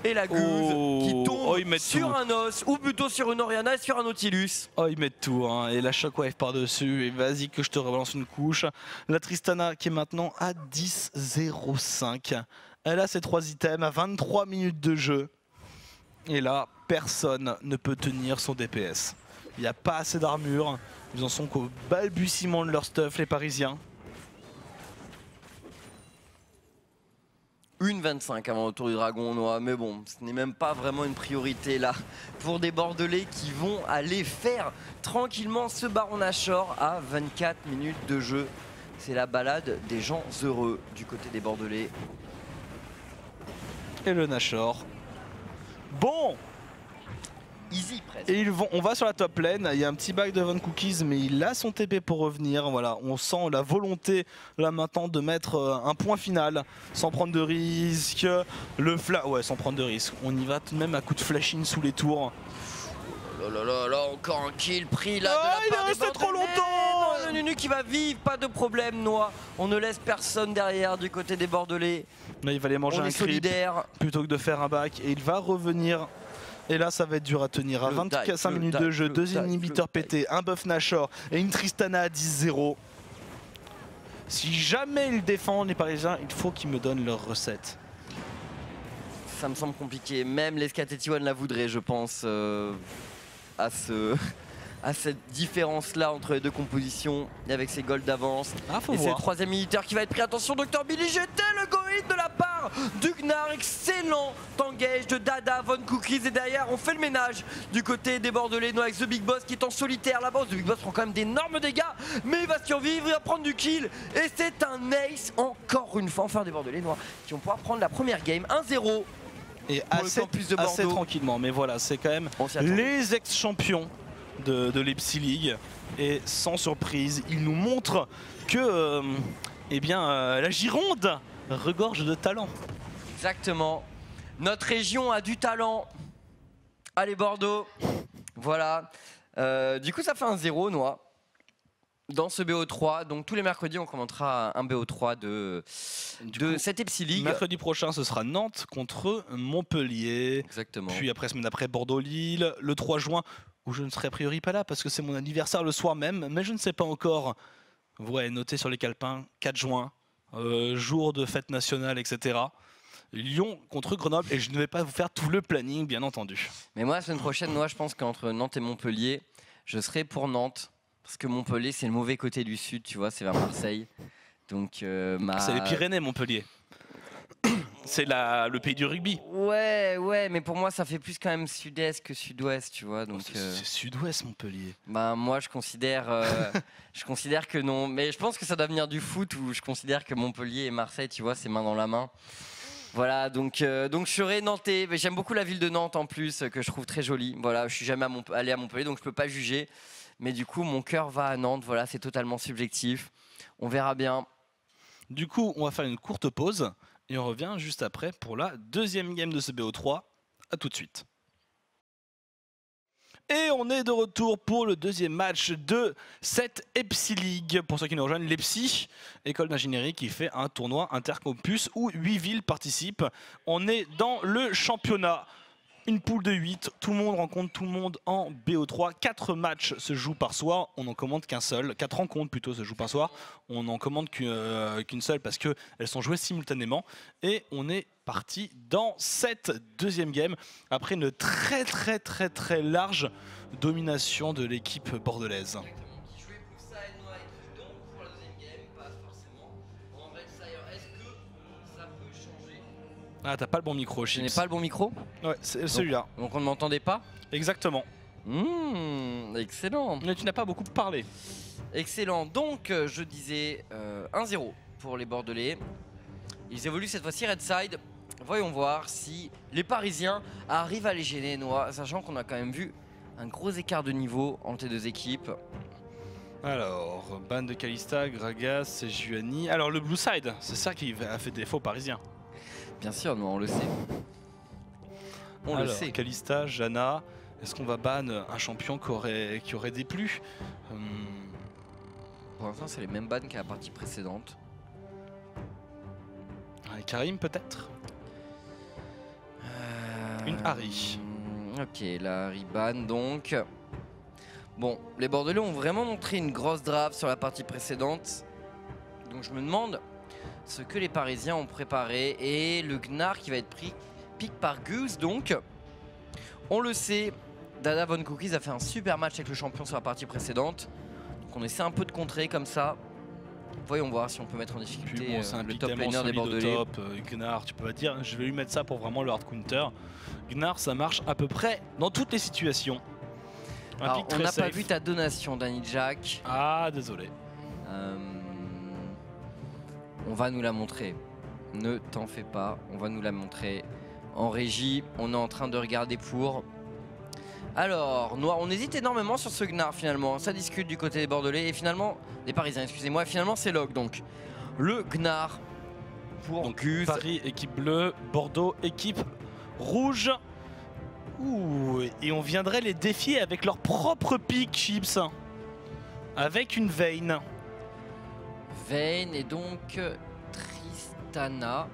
Et la Gouze qui tombe sur un os, ou plutôt sur une Oriana et sur un Nautilus. Oh, ils mettent tout, hein. Et la Shockwave par-dessus. Et vas-y que je te relance une couche. La Tristana qui est maintenant à 10-0-5. Elle a ses 3 items à 23 minutes de jeu. Et là, personne ne peut tenir son DPS. Il n'y a pas assez d'armure. Ils en sont qu'au balbutiement de leur stuff, les Parisiens. 1,25 avant le tour du Dragon, Noah. Mais bon, ce n'est même pas vraiment une priorité là pour des Bordelais qui vont aller faire tranquillement ce Baron Nashor à 24 minutes de jeu. C'est la balade des gens heureux du côté des Bordelais. Et le Nashor. Bon, easy presque. Et on va sur la top lane, il y a un petit back de Von Cookies mais il a son TP pour revenir. Voilà, on sent la volonté là maintenant de mettre un point final sans prendre de risque. Le ouais, sans prendre de risque. On y va tout de même à coup de flashing sous les tours. Oh là, encore un kill pris là. Il est resté trop longtemps. Le Nunu qui va vivre, pas de problème, Noah. On ne laisse personne derrière du côté des Bordelais. Là, il va aller manger un creep plutôt que de faire un back et il va revenir. Et là, ça va être dur à tenir. À 25 minutes de jeu, 2 inhibiteurs pétés, un buff Nashor et une Tristana à 10-0. Si jamais ils défendent les Parisiens, il faut qu'ils me donnent leur recette. Ça me semble compliqué. Même les SKT1 la voudraient, je pense, à cette différence-là entre les deux compositions et avec ces golds d'avance. Et c'est le 3e militaire qui va être pris. Attention, Dr Billy, j'étais le goïd de la part du Gnar. Excellent engage de Dada, Von Cookies. Et derrière, on fait le ménage du côté des Bordelais. Nous, avec The Big Boss qui est en solitaire là-bas. The Big Boss prend quand même d'énormes dégâts, mais il va survivre, il va prendre du kill. Et c'est un ace, encore une fois, enfin des Bordelais noirs qui vont pouvoir prendre la première game 1-0. Et assez tranquillement, mais voilà, c'est quand même les ex-champions de l'Epsi League. Et sans surprise, ils nous montrent que la Gironde regorge de talent. Exactement. Notre région a du talent. Allez Bordeaux. Voilà. Du coup, ça fait un 0, Noah. Dans ce BO3, donc tous les mercredis on commentera un BO3 de cette Epsi League. Mercredi prochain ce sera Nantes contre Montpellier. Exactement. Puis après, semaine après, Bordeaux-Lille, le 3 juin, où je ne serai a priori pas là parce que c'est mon anniversaire le soir même, mais je ne sais pas encore. Ouais, notez sur les calepins, 4 juin, jour de fête nationale, etc. Lyon contre Grenoble, et je ne vais pas vous faire tout le planning, bien entendu. Mais moi, la semaine prochaine, moi, je pense qu'entre Nantes et Montpellier, je serai pour Nantes. Parce que Montpellier, c'est le mauvais côté du sud, tu vois, c'est vers Marseille. Donc, C'est les Pyrénées, Montpellier. C'est le pays du rugby. Ouais, mais pour moi, ça fait plus quand même sud-est que sud-ouest, tu vois. Donc, c'est sud-ouest, Montpellier. Bah, moi, je considère que non. Mais je pense que ça doit venir du foot, où je considère que Montpellier et Marseille, tu vois, c'est main dans la main. Voilà, donc je serai nantais. J'aime beaucoup la ville de Nantes en plus, que je trouve très jolie. Voilà, je suis jamais allé à Montpellier, donc je peux pas juger. Mais du coup, mon cœur va à Nantes. Voilà, c'est totalement subjectif. On verra bien. Du coup, on va faire une courte pause et on revient juste après pour la deuxième game de ce BO3. A tout de suite. Et on est de retour pour le deuxième match de cette EPSI League. Pour ceux qui nous rejoignent, l'EPSI, école d'ingénierie qui fait un tournoi intercampus où 8 villes participent. On est dans le championnat. Une poule de 8, tout le monde rencontre tout le monde en BO3. 4 matchs se jouent par soir, on n'en commande qu'un seul. 4 rencontres plutôt se jouent par soir, on n'en commande qu'une seule parce qu'elles sont jouées simultanément. Et on est parti dans cette deuxième game après une très large domination de l'équipe bordelaise. Ah, t'as pas le bon micro, Chips. Je n'ai pas le bon micro? Ouais, c'est celui-là. Donc on ne m'entendait pas? Exactement. Excellent. Mais tu n'as pas beaucoup parlé. Excellent. Donc je disais 1-0 pour les Bordelais. Ils évoluent cette fois-ci Red Side. Voyons voir si les Parisiens arrivent à les gêner, les Noirs, sachant qu'on a quand même vu un gros écart de niveau entre les deux équipes. Alors, ban de Kalista, Gragas, Juani. Alors le Blue Side, c'est ça qui a fait défaut aux Parisiens. Bien sûr, nous on le sait. On le sait. Kalista, Jana, est-ce qu'on va ban un champion qui aurait déplu Pour l'instant, c'est les mêmes bans qu'à la partie précédente. Karim peut-être Une Harry. Ok, la Harry ban donc. Bon, les Bordelais ont vraiment montré une grosse draft sur la partie précédente. Donc je me demande ce que les Parisiens ont préparé. Et le Gnar qui va être pris pick par Goose. Donc, on le sait, Dada Von Cookies a fait un super match avec le champion sur la partie précédente. Donc on essaie un peu de contrer comme ça. Voyons voir si on peut mettre en difficulté le top laner des Bordelais. Gnar, tu peux pas dire, je vais lui mettre ça pour vraiment le hard counter. Gnar, ça marche à peu près dans toutes les situations. Alors, on n'a pas vu ta donation, Danny Jack. Ah, désolé. On va nous la montrer. Ne t'en fais pas, on va nous la montrer. En régie, on est en train de regarder pour. Alors, Noir, on hésite énormément sur ce Gnar finalement. Ça discute du côté des Bordelais et finalement, des Parisiens, excusez-moi. Finalement, c'est Log donc. Le Gnar pour donc, Gus. Paris, équipe bleue. Bordeaux, équipe rouge. Ouh, et on viendrait les défier avec leur propre pick, Chips. Avec une Vayne. Vayne et donc Tristana.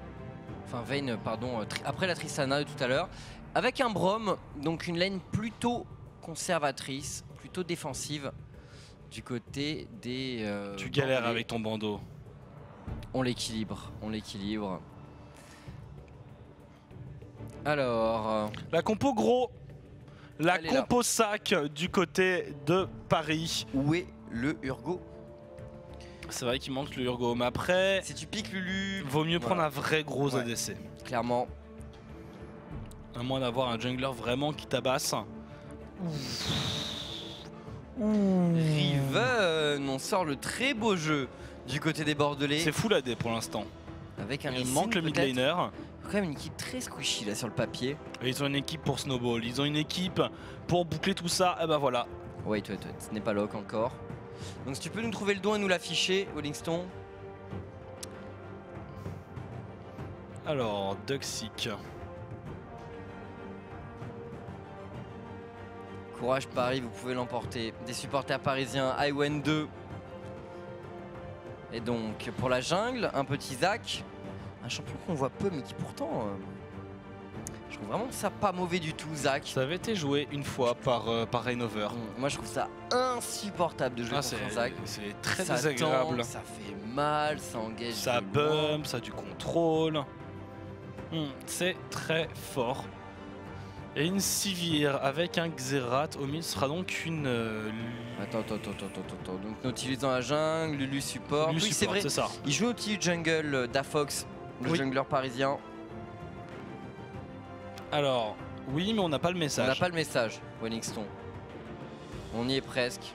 Enfin, Vayne, pardon, après la Tristana de tout à l'heure. Avec un Braum, donc une lane plutôt conservatrice, plutôt défensive du côté des... tu galères avec ton bandeau. On l'équilibre, on l'équilibre. Alors... la compo gros. La compo sac du côté de Paris. Où est le Urgot? C'est vrai qu'il manque le Urgot, mais après... si tu piques Lulu... vaut mieux prendre un vrai gros ADC. Clairement. À moins d'avoir un jungler vraiment qui tabasse. Riven, on sort le très beau jeu du côté des Bordelais. C'est full AD pour l'instant. Avec un Il manque le mid laner. Quand même une équipe très squishy là sur le papier. Et ils ont une équipe pour snowball, ils ont une équipe pour boucler tout ça, et bah voilà. Wait, ce n'est pas lock encore. Donc si tu peux nous trouver le don et nous l'afficher, Wellington. Alors, Duxic. Courage Paris, vous pouvez l'emporter. Des supporters parisiens, Iwen 2. Et donc pour la jungle, un petit Zach. Un champion qu'on voit peu mais qui pourtant... je trouve vraiment ça pas mauvais du tout, Zach. Ça avait été joué une fois par Rainover. Moi je trouve ça insupportable de jouer contre un Zach. C'est très Ça désagréable. tank, ça fait mal, ça engage. Ça de loin. bump, ça a du contrôle. C'est très fort. Et une Sivir avec un Xerath au milieu sera donc une. Attends. Donc Nautilus dans la jungle, Lulu support. Lulu Oui, c'est support, vrai. c'est ça. Il joue au petit jungle d'Afox, le Oui. jungler parisien. Alors, oui, mais on n'a pas le On message. n'a pas le message, Wellington. On y est presque.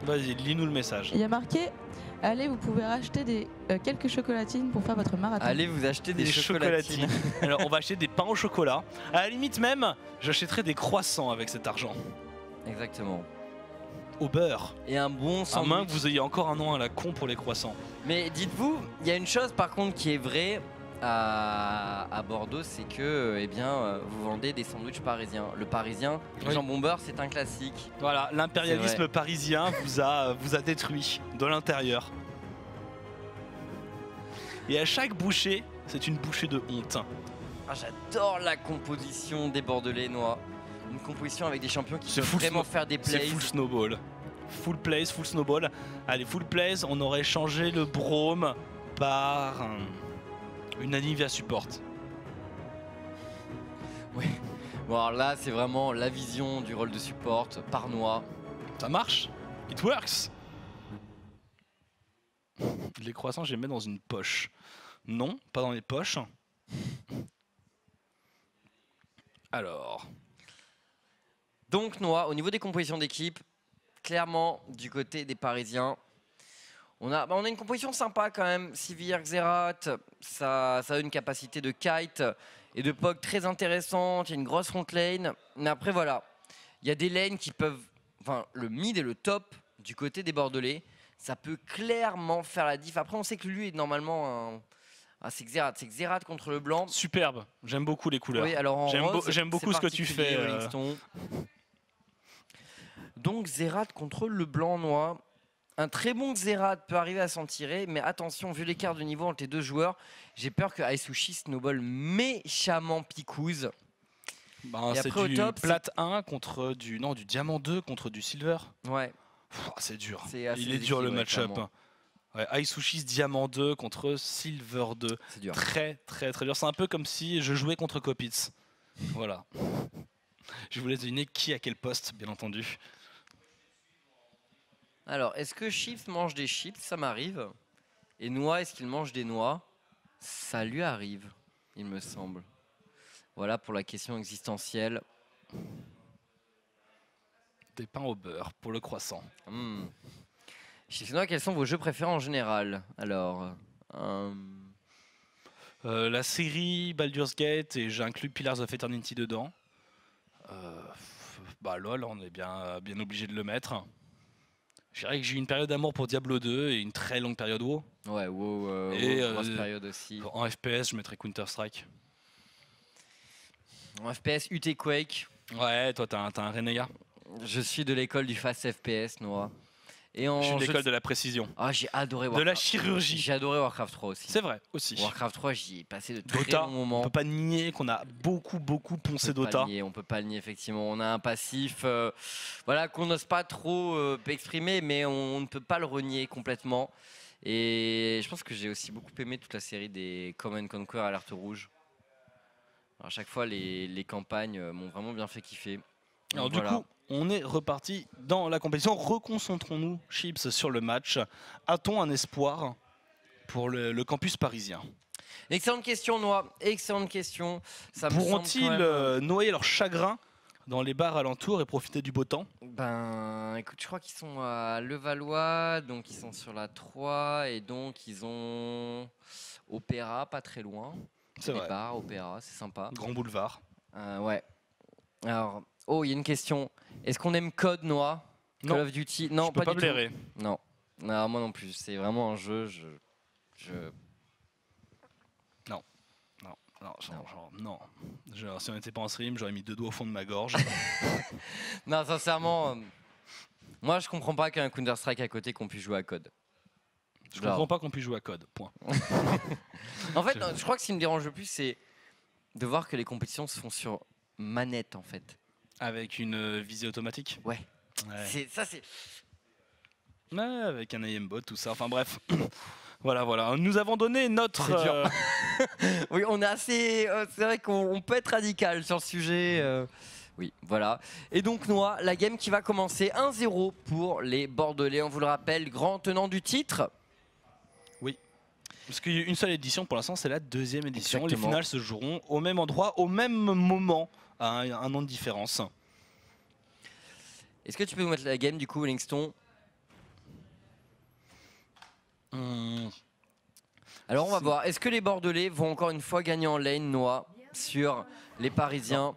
Vas-y, lis-nous le message. Il y a marqué allez, vous pouvez racheter quelques chocolatines pour faire votre marathon. Allez vous acheter des chocolatines. Alors, on va acheter des pains au chocolat. À la limite même, j'achèterai des croissants avec cet argent. Exactement. Au beurre. Et un bon À sandwich. moins que vous ayez encore un nom à la con pour les croissants. Mais dites-vous, il y a une chose par contre qui est vraie à Bordeaux, c'est que eh bien, vous vendez des sandwichs parisiens. Le parisien, le Oui. jambon beurre, c'est un classique. Voilà, C'est l'impérialisme vrai. parisien vous a détruit de l'intérieur. Et à chaque bouchée, c'est une bouchée de honte. Ah, j'adore la composition des Bordelais-Nois. Une composition avec des champions qui C'est peuvent full vraiment faire des C'est plays. full snowball. Full plays, full snowball. Allez, full plays, on aurait changé le Brome par une Anivia support. Oui. Bon, alors là, c'est vraiment la vision du rôle de support par Noix. Ça marche. It works. Les croissants, je les mets dans une poche. Non, pas dans les poches. Alors, Donc Noix, au niveau des compositions d'équipe, clairement du côté des Parisiens, on a une composition sympa quand même. Sivir, Xerath, ça a une capacité de kite et de poke très intéressante. Il y a une grosse front lane. Mais après voilà, il y a des lanes qui peuvent, enfin le mid et le top du côté des Bordelais, ça peut clairement faire la diff. Après on sait que lui est normalement c'est Xerath. C'est Xerath contre le blanc. superbe. J'aime beaucoup les couleurs. Oui, alors en rose, j'aime beaucoup c'est ce que tu particulier, fais. Wellington. Donc Xerath contrôle le blanc Noix. Un très bon Xerath peut arriver à s'en tirer, mais attention, vu l'écart de niveau entre les deux joueurs, j'ai peur que Aisushi snowball méchamment Picouse. Ben, Et c'est après, au du top, plate 1 contre du diamant 2 contre du silver. Ouais, C'est dur. c'est assez Il est dur le déséquilibré, match-up. clairement. Ouais, Aisushis diamant 2 contre silver 2. C'est dur. Très très très dur. C'est un peu comme si je jouais contre Kopitz. Voilà. Je vous laisse deviner qui à quel poste, bien entendu. Alors, est-ce que Chips mange des chips? Ça m'arrive. Et Noix, est-ce qu'il mange des noix? Ça lui arrive, il me semble. Voilà pour la question existentielle. Des pains au beurre pour le croissant. Chips et Noix, quels sont vos jeux préférés en général? Alors, La série Baldur's Gate et j'inclus Pillars of Eternity dedans. LOL, on est bien obligé de le mettre. Je dirais que j'ai eu une période d'amour pour Diablo 2 et une très longue période WoW. ouais, WoW, Et, grosse période aussi. En FPS, je mettrais Counter-Strike. En FPS, UT Quake. Ouais, toi t'as un Renégat. Je suis de l'école du fast FPS, Noah. Et Je suis en de jeu l'école de la précision. Ah, j'ai adoré De Warcraft. la chirurgie. J'ai adoré Warcraft 3 aussi. C'est vrai, aussi. Warcraft 3, j'y ai passé de très Dota, bons moments. on peut pas nier qu'on a beaucoup poncé Dota. On peut pas le nier, effectivement. On a un passif voilà, qu'on n'ose pas trop exprimer, mais on ne peut pas le renier complètement. Et je pense que j'ai aussi beaucoup aimé toute la série des Command Conquer Alerte Rouge. Alors, à chaque fois, les campagnes m'ont vraiment bien fait kiffer. Alors Donc, du coup, on est reparti dans la compétition. Reconcentrons-nous, Chips, sur le match. A-t-on un espoir pour le campus parisien? Excellente question, Noah. Excellente question. Ça me Pourront-ils semble quand même, noyer leur chagrin dans les bars alentours et profiter du beau temps? Ben, écoute, je crois qu'ils sont à Levallois, donc ils sont sur la 3, et donc ils ont Opéra, pas très loin. C'est Les vrai. bars, Opéra, c'est sympa. Grand boulevard. Ouais. Alors, il y a une question. Est-ce qu'on aime Code, Noah? Non. Call of Duty? Non, Je peux pas du tout. blairer. Non. Non, moi non plus. C'est vraiment un jeu. Non. Si on n'était pas en stream, j'aurais mis 2 doigts au fond de ma gorge. Non, sincèrement, moi je comprends pas qu'un Counter-Strike à côté qu'on puisse jouer à Code. Je comprends pas qu'on puisse jouer à code. Point. En fait, non, je crois que ce qui me dérange le plus, c'est de voir que les compétitions se font sur manette en fait. Avec une visée automatique. Ouais. Ouais. C'est... Ouais, avec un aimbot, tout ça. Enfin bref. Voilà. Nous avons donné notre... C'est dur. Oui, on est assez... c'est vrai qu'on peut être radical sur le sujet. Oui, voilà. Et donc, Noah, la game qui va commencer 1-0 pour les Bordelais. On vous le rappelle, grand tenant du titre. Oui. Parce qu'il y a eu une seule édition pour l'instant, c'est la 2e édition. Exactement. Les finales se joueront au même endroit, au même moment, à un an de différence. Est-ce que tu peux nous mettre la game du coup, Wellington? Alors on va voir, est-ce que les Bordelais vont encore une fois gagner en lane, Noah, sur les Parisiens?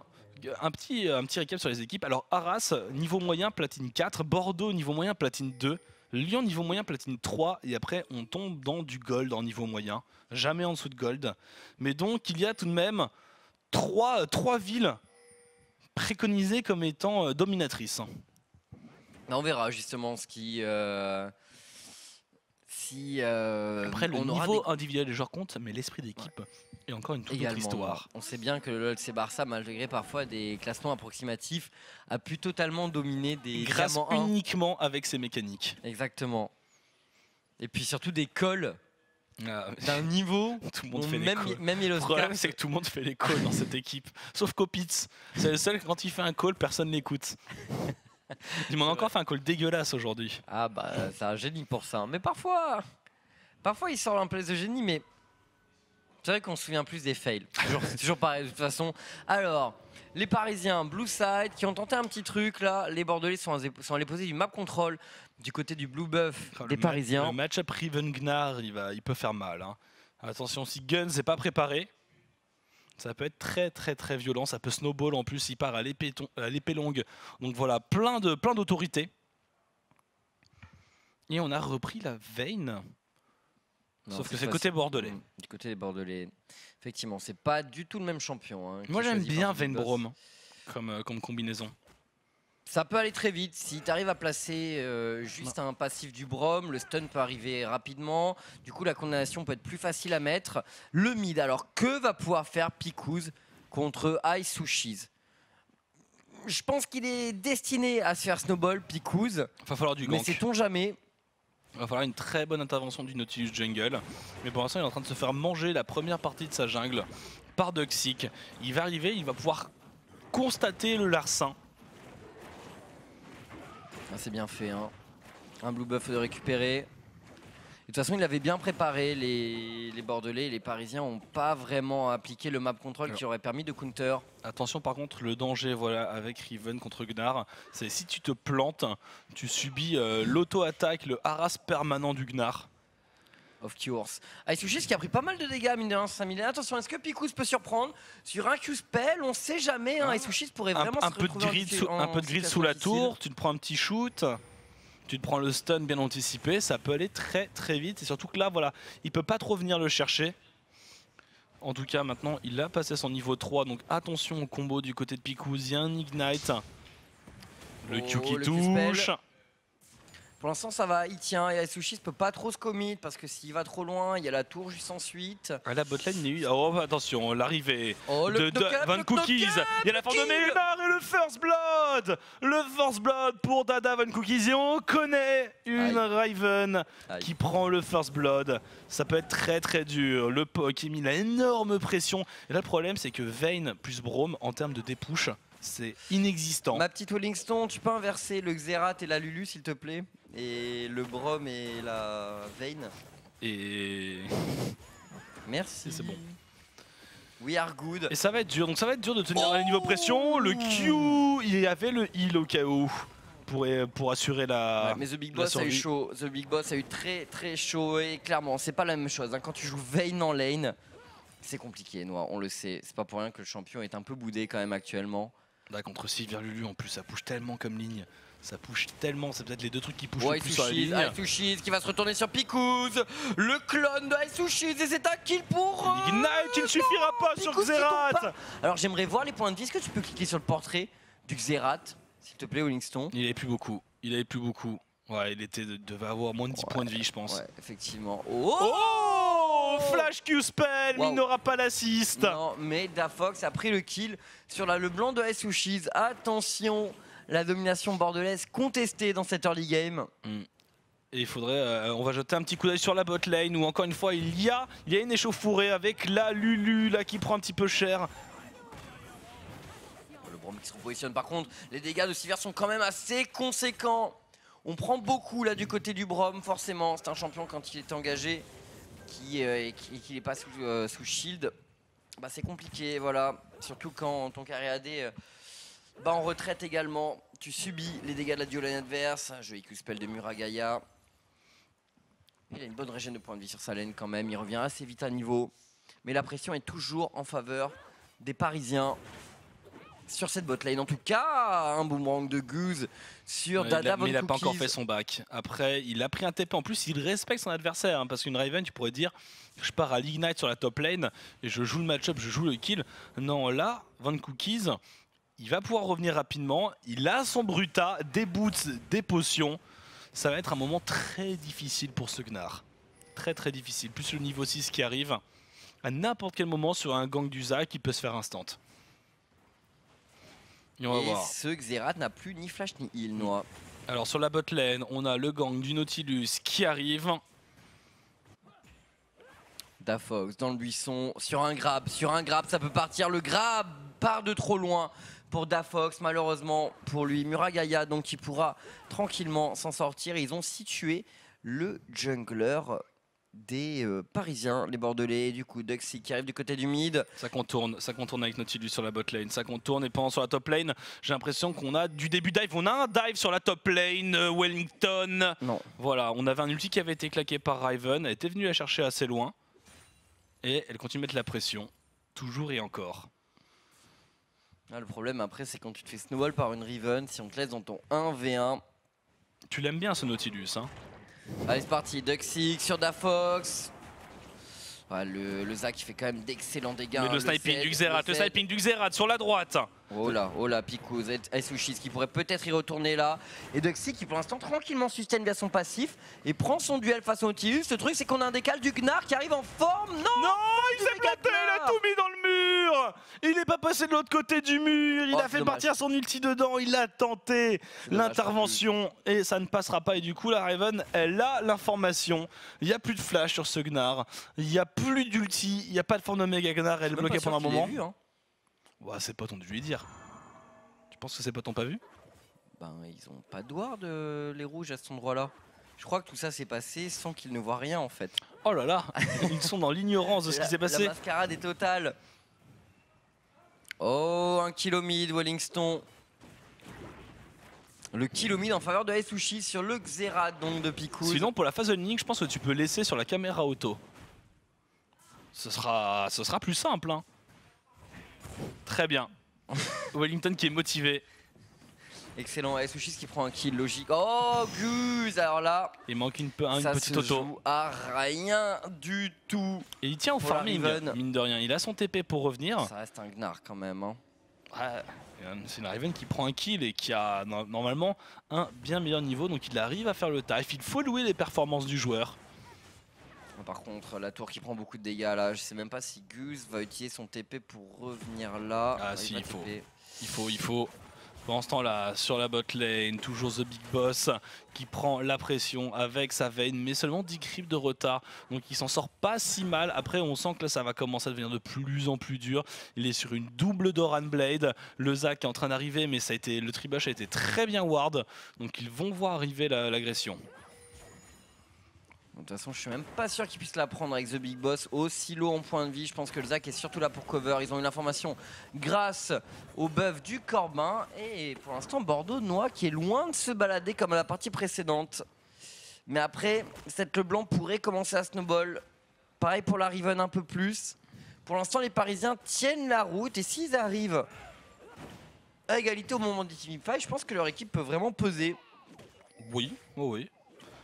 Un petit récap sur les équipes. Alors Arras, niveau moyen, platine 4. Bordeaux, niveau moyen, platine 2. Lyon, niveau moyen, platine 3. Et après, on tombe dans du gold en niveau moyen. Jamais en dessous de gold. Mais donc, il y a tout de même trois villes préconisées comme étant dominatrices. On verra justement ce qui... Après, le niveau individuel des joueurs compte, mais l'esprit d'équipe est encore une toute autre histoire. On sait bien que le LC Barça, malgré parfois des classements approximatifs, a pu totalement dominer des grâce diamants 1. uniquement avec ses mécaniques. Exactement. Et puis surtout des calls d'un niveau. Tout le monde fait les calls. Même Le problème, c'est que tout le monde fait les calls dans cette équipe. Sauf Kopitz. C'est le seul, quand il fait un call, personne l'écoute. Il m'en a encore fait un call dégueulasse aujourd'hui. Ah bah c'est un génie pour ça. Mais parfois il sort un place de génie, mais c'est vrai qu'on se souvient plus des fails. C'est toujours pareil de toute façon. Alors, les Parisiens, Blue Side, qui ont tenté un petit truc là. Les Bordelais sont allés poser du map control du côté du Blue Buff des Parisiens. Le match-up Riven-Gnar, il peut faire mal. Hein. Attention, si Guns n'est pas préparé, ça peut être très violent. Ça peut snowball en plus, il part à l'épée longue. Donc voilà, plein d'autorité. Et on a repris la Vayne. Sauf que c'est côté bordelais. Du côté des Bordelais. Effectivement, c'est pas du tout le même champion. Hein, moi j'aime bien Vayne Brom comme combinaison. Ça peut aller très vite. Si tu arrives à placer juste un passif du Brom, le stun peut arriver rapidement. Du coup, la condamnation peut être plus facile à mettre. Le mid, alors que va pouvoir faire Pikouz contre Ice Sushis? Je pense qu'il est destiné à se faire snowball, Pikouz. Il va falloir du gank. Mais sait-on jamais? Il va falloir une très bonne intervention du Nautilus Jungle. Mais pour l'instant, il est en train de se faire manger la première partie de sa jungle par Doxic. Il va arriver, il va pouvoir constater le larcin. Ah, c'est bien fait. Hein. Un blue buff de récupérer. De toute façon, il avait bien préparé les Bordelais et les Parisiens n'ont pas vraiment appliqué le map control qui aurait permis de counter. Attention par contre, le danger avec Riven contre Gnar, c'est si tu te plantes, tu subis l'auto-attaque, le harass permanent du Gnar. Of course. Aisushis qui a pris pas mal de dégâts, mine de rien, 5000. Attention, est-ce que Pikouz peut surprendre sur un Q-spell? On sait jamais. Hein. Aisushis pourrait vraiment se retrouver un peu de grid sous la tour, tu te prends un petit shoot. Tu te prends le stun bien anticipé, ça peut aller très vite. Et surtout que là, voilà, il peut pas trop venir le chercher. En tout cas, maintenant, il a passé son niveau 3. Donc attention au combo du côté de Pikouz. Il y a un Ignite. Le Q qui touche. Pour l'instant, ça va, il tient. Et Aisushis peut pas trop se commit parce que s'il va trop loin, il y a la tour juste ensuite. La botlane, il y a eu. Oh, attention, l'arrivée de Van Cookies. Il y a la forme de Mélunar et le First Blood. Le First Blood pour Dada Van Cookies. Et on connaît une Riven qui prend le First Blood. Ça peut être très dur. Le Pokémon, il a énorme pression. Et là, le problème, c'est que Vayne plus Braum, en termes de dépush, c'est inexistant. Ma petite Wellington, tu peux inverser le Xerath et la Lulu, s'il te plaît? Et le Brom et la Vayne. Et... Merci. C'est bon. We are good. Et ça va être dur. Donc ça va être dur de tenir à niveau pression. Le Q, il y avait le heal au cas où. Pour assurer la... Ouais, mais The Big Boss a eu chaud. The Big Boss a eu très chaud. Et clairement, c'est pas la même chose. Hein. Quand tu joues Vayne en lane, c'est compliqué, Noah. On le sait. C'est pas pour rien que le champion est un peu boudé quand même actuellement. Là, contre Sylvain Lulu, en plus, ça push tellement comme ligne. Ça push tellement, c'est peut-être les deux trucs qui pushent le plus sur la ligne. Aisushis qui va se retourner sur Pikouz, le clone de Aisushis, et c'est un kill pour... Ignite qui ne suffira pas sur Xerath. Alors j'aimerais voir les points de vie, est-ce que tu peux cliquer sur le portrait du Xerath, s'il te plaît, Wellington? Il avait plus beaucoup, Ouais, il devait avoir moins de 10 points de vie, je pense. Ouais, effectivement. Oh, flash Q-spell, mais il n'aura pas l'assist. Non, mais Dafox a pris le kill sur le blanc de Sushis. Attention, la domination bordelaise contestée dans cette early game. Et il faudrait, on va jeter un petit coup d'œil sur la bot lane où encore une fois il y a une échauffourée avec la Lulu là qui prend un petit peu cher. Le Braum qui se repositionne par contre, les dégâts de Sivir sont quand même assez conséquents. On prend beaucoup là du côté du Braum forcément, c'est un champion quand il est engagé qui n'est pas sous shield. Bah, c'est compliqué voilà, surtout quand ton carré AD en retraite également. Tu subis les dégâts de la duo lane adverse, joli Q-spell de Muragaya. Il a une bonne régène de points de vie sur sa lane quand même, il revient assez vite à niveau. Mais la pression est toujours en faveur des Parisiens sur cette bot lane. En tout cas, un boomerang de Goose sur Dada Von Mais il n'a pas Cookies. encore fait son back. Après, il a pris un TP. En plus, il respecte son adversaire. Hein, parce qu'une Raven, tu pourrais dire je pars à l'Ignite sur la top lane et je joue le match-up, je joue le kill. Non, là, Von Cookies, il va pouvoir revenir rapidement. Il a son Bruta, des boots, des potions. Ça va être un moment très difficile pour ce Gnar. Très très difficile. Plus le niveau 6 qui arrive. À n'importe quel moment sur un gang du Zac, il peut se faire instant. Et on va voir. Ce Xerath n'a plus ni flash ni heal, Noah. Alors sur la bot lane, on a le gang du Nautilus qui arrive. Dafox dans le buisson, sur un grab, ça peut partir. Le grab part de trop loin pour Dafox, malheureusement pour lui. Muragaya donc qui pourra tranquillement s'en sortir. Ils ont situé le jungler des Parisiens, les Bordelais. Du coup, Duxy qui arrive du côté du mid. Ça contourne avec Nautilus sur la bot lane. Ça contourne et pendant sur la top lane, j'ai l'impression qu'on a du début dive. On a un dive sur la top lane, Wellington. Non. Voilà, on avait un ulti qui avait été claqué par Riven. Elle était venue la chercher assez loin. Et elle continue de mettre la pression. Toujours et encore. Ah, le problème après, c'est quand tu te fais snowball par une Riven, si on te laisse dans ton 1v1. Tu l'aimes bien ce Nautilus, hein? Allez, c'est parti. Duxy sur Dafox. Ouais, le Zac qui fait quand même d'excellents dégâts. Mais le sniping du Xerath, le sniping du Xerath sur la droite. Oh là, Pico, Sushis qui pourrait peut-être y retourner là. Et Duxy qui pour l'instant tranquillement sustain via son passif et prend son duel face au Nautilus. Le truc c'est qu'on a un décal du Gnar qui arrive en forme. Non, il s'est planté, il a tout mis dans le mur. Il n'est pas passé de l'autre côté du mur, il a fait partir son ulti dedans, il a tenté l'intervention et ça ne passera pas. Et du coup la Raven, elle a l'information. Il n'y a plus de flash sur ce Gnar, il n'y a plus d'ulti, il n'y a pas de forme de méga Gnar, elle est bloquée pendant un moment. Vu, hein. Ouais, c'est pas ton dû lui dire. Tu penses que c'est pas ton pas vu? Ben ils ont pas de ward les rouges à cet endroit là. Je crois que tout ça s'est passé sans qu'ils ne voient rien en fait. Oh là là, ils sont dans l'ignorance de ce qui s'est passé. La mascarade est totale. Oh, un kilo mid, Wellington. Le kilo mid en faveur de Sushi sur le Xerath donc de Picou. Sinon pour la phase unlink, je pense que tu peux laisser sur la caméra auto. Ce sera plus simple, hein. Très bien. Wellington qui est motivé. Excellent, Sushis qui prend un kill logique. Oh, Guz. Alors là, il manque une petite ça auto. se joue à rien du tout. Et il tient au farming, mine de rien. Il a son TP pour revenir. Ça reste un Gnar quand même. Hein. Ouais, c'est une Raven qui prend un kill et qui a normalement un bien meilleur niveau. Donc il arrive à faire le taf. Il faut louer les performances du joueur. Par contre, la tour qui prend beaucoup de dégâts là, je sais même pas si Gus va utiliser son TP pour revenir là. Ah si, il faut. Pendant ce temps-là, sur la bot lane, toujours The Big Boss qui prend la pression avec sa Vayne, mais seulement 10 creeps de retard. Donc il s'en sort pas si mal. Après, on sent que là, ça va commencer à devenir de plus en plus dur. Il est sur une double Doran Blade. Le Zac est en train d'arriver, mais le Tribush a été très bien ward. Donc ils vont voir arriver l'agression. De toute façon, je suis même pas sûr qu'ils puissent la prendre avec The Big Boss aussi low en point de vie. Je pense que le Zac est surtout là pour cover. Ils ont une information grâce au buff du Corbin. Et pour l'instant, Bordeaux Noix qui est loin de se balader comme à la partie précédente. Mais après, cette Leblanc pourrait commencer à snowball. Pareil pour la Riven un peu plus. Pour l'instant, les Parisiens tiennent la route. Et s'ils arrivent à égalité au moment des team fight, je pense que leur équipe peut vraiment peser. Oui, oui.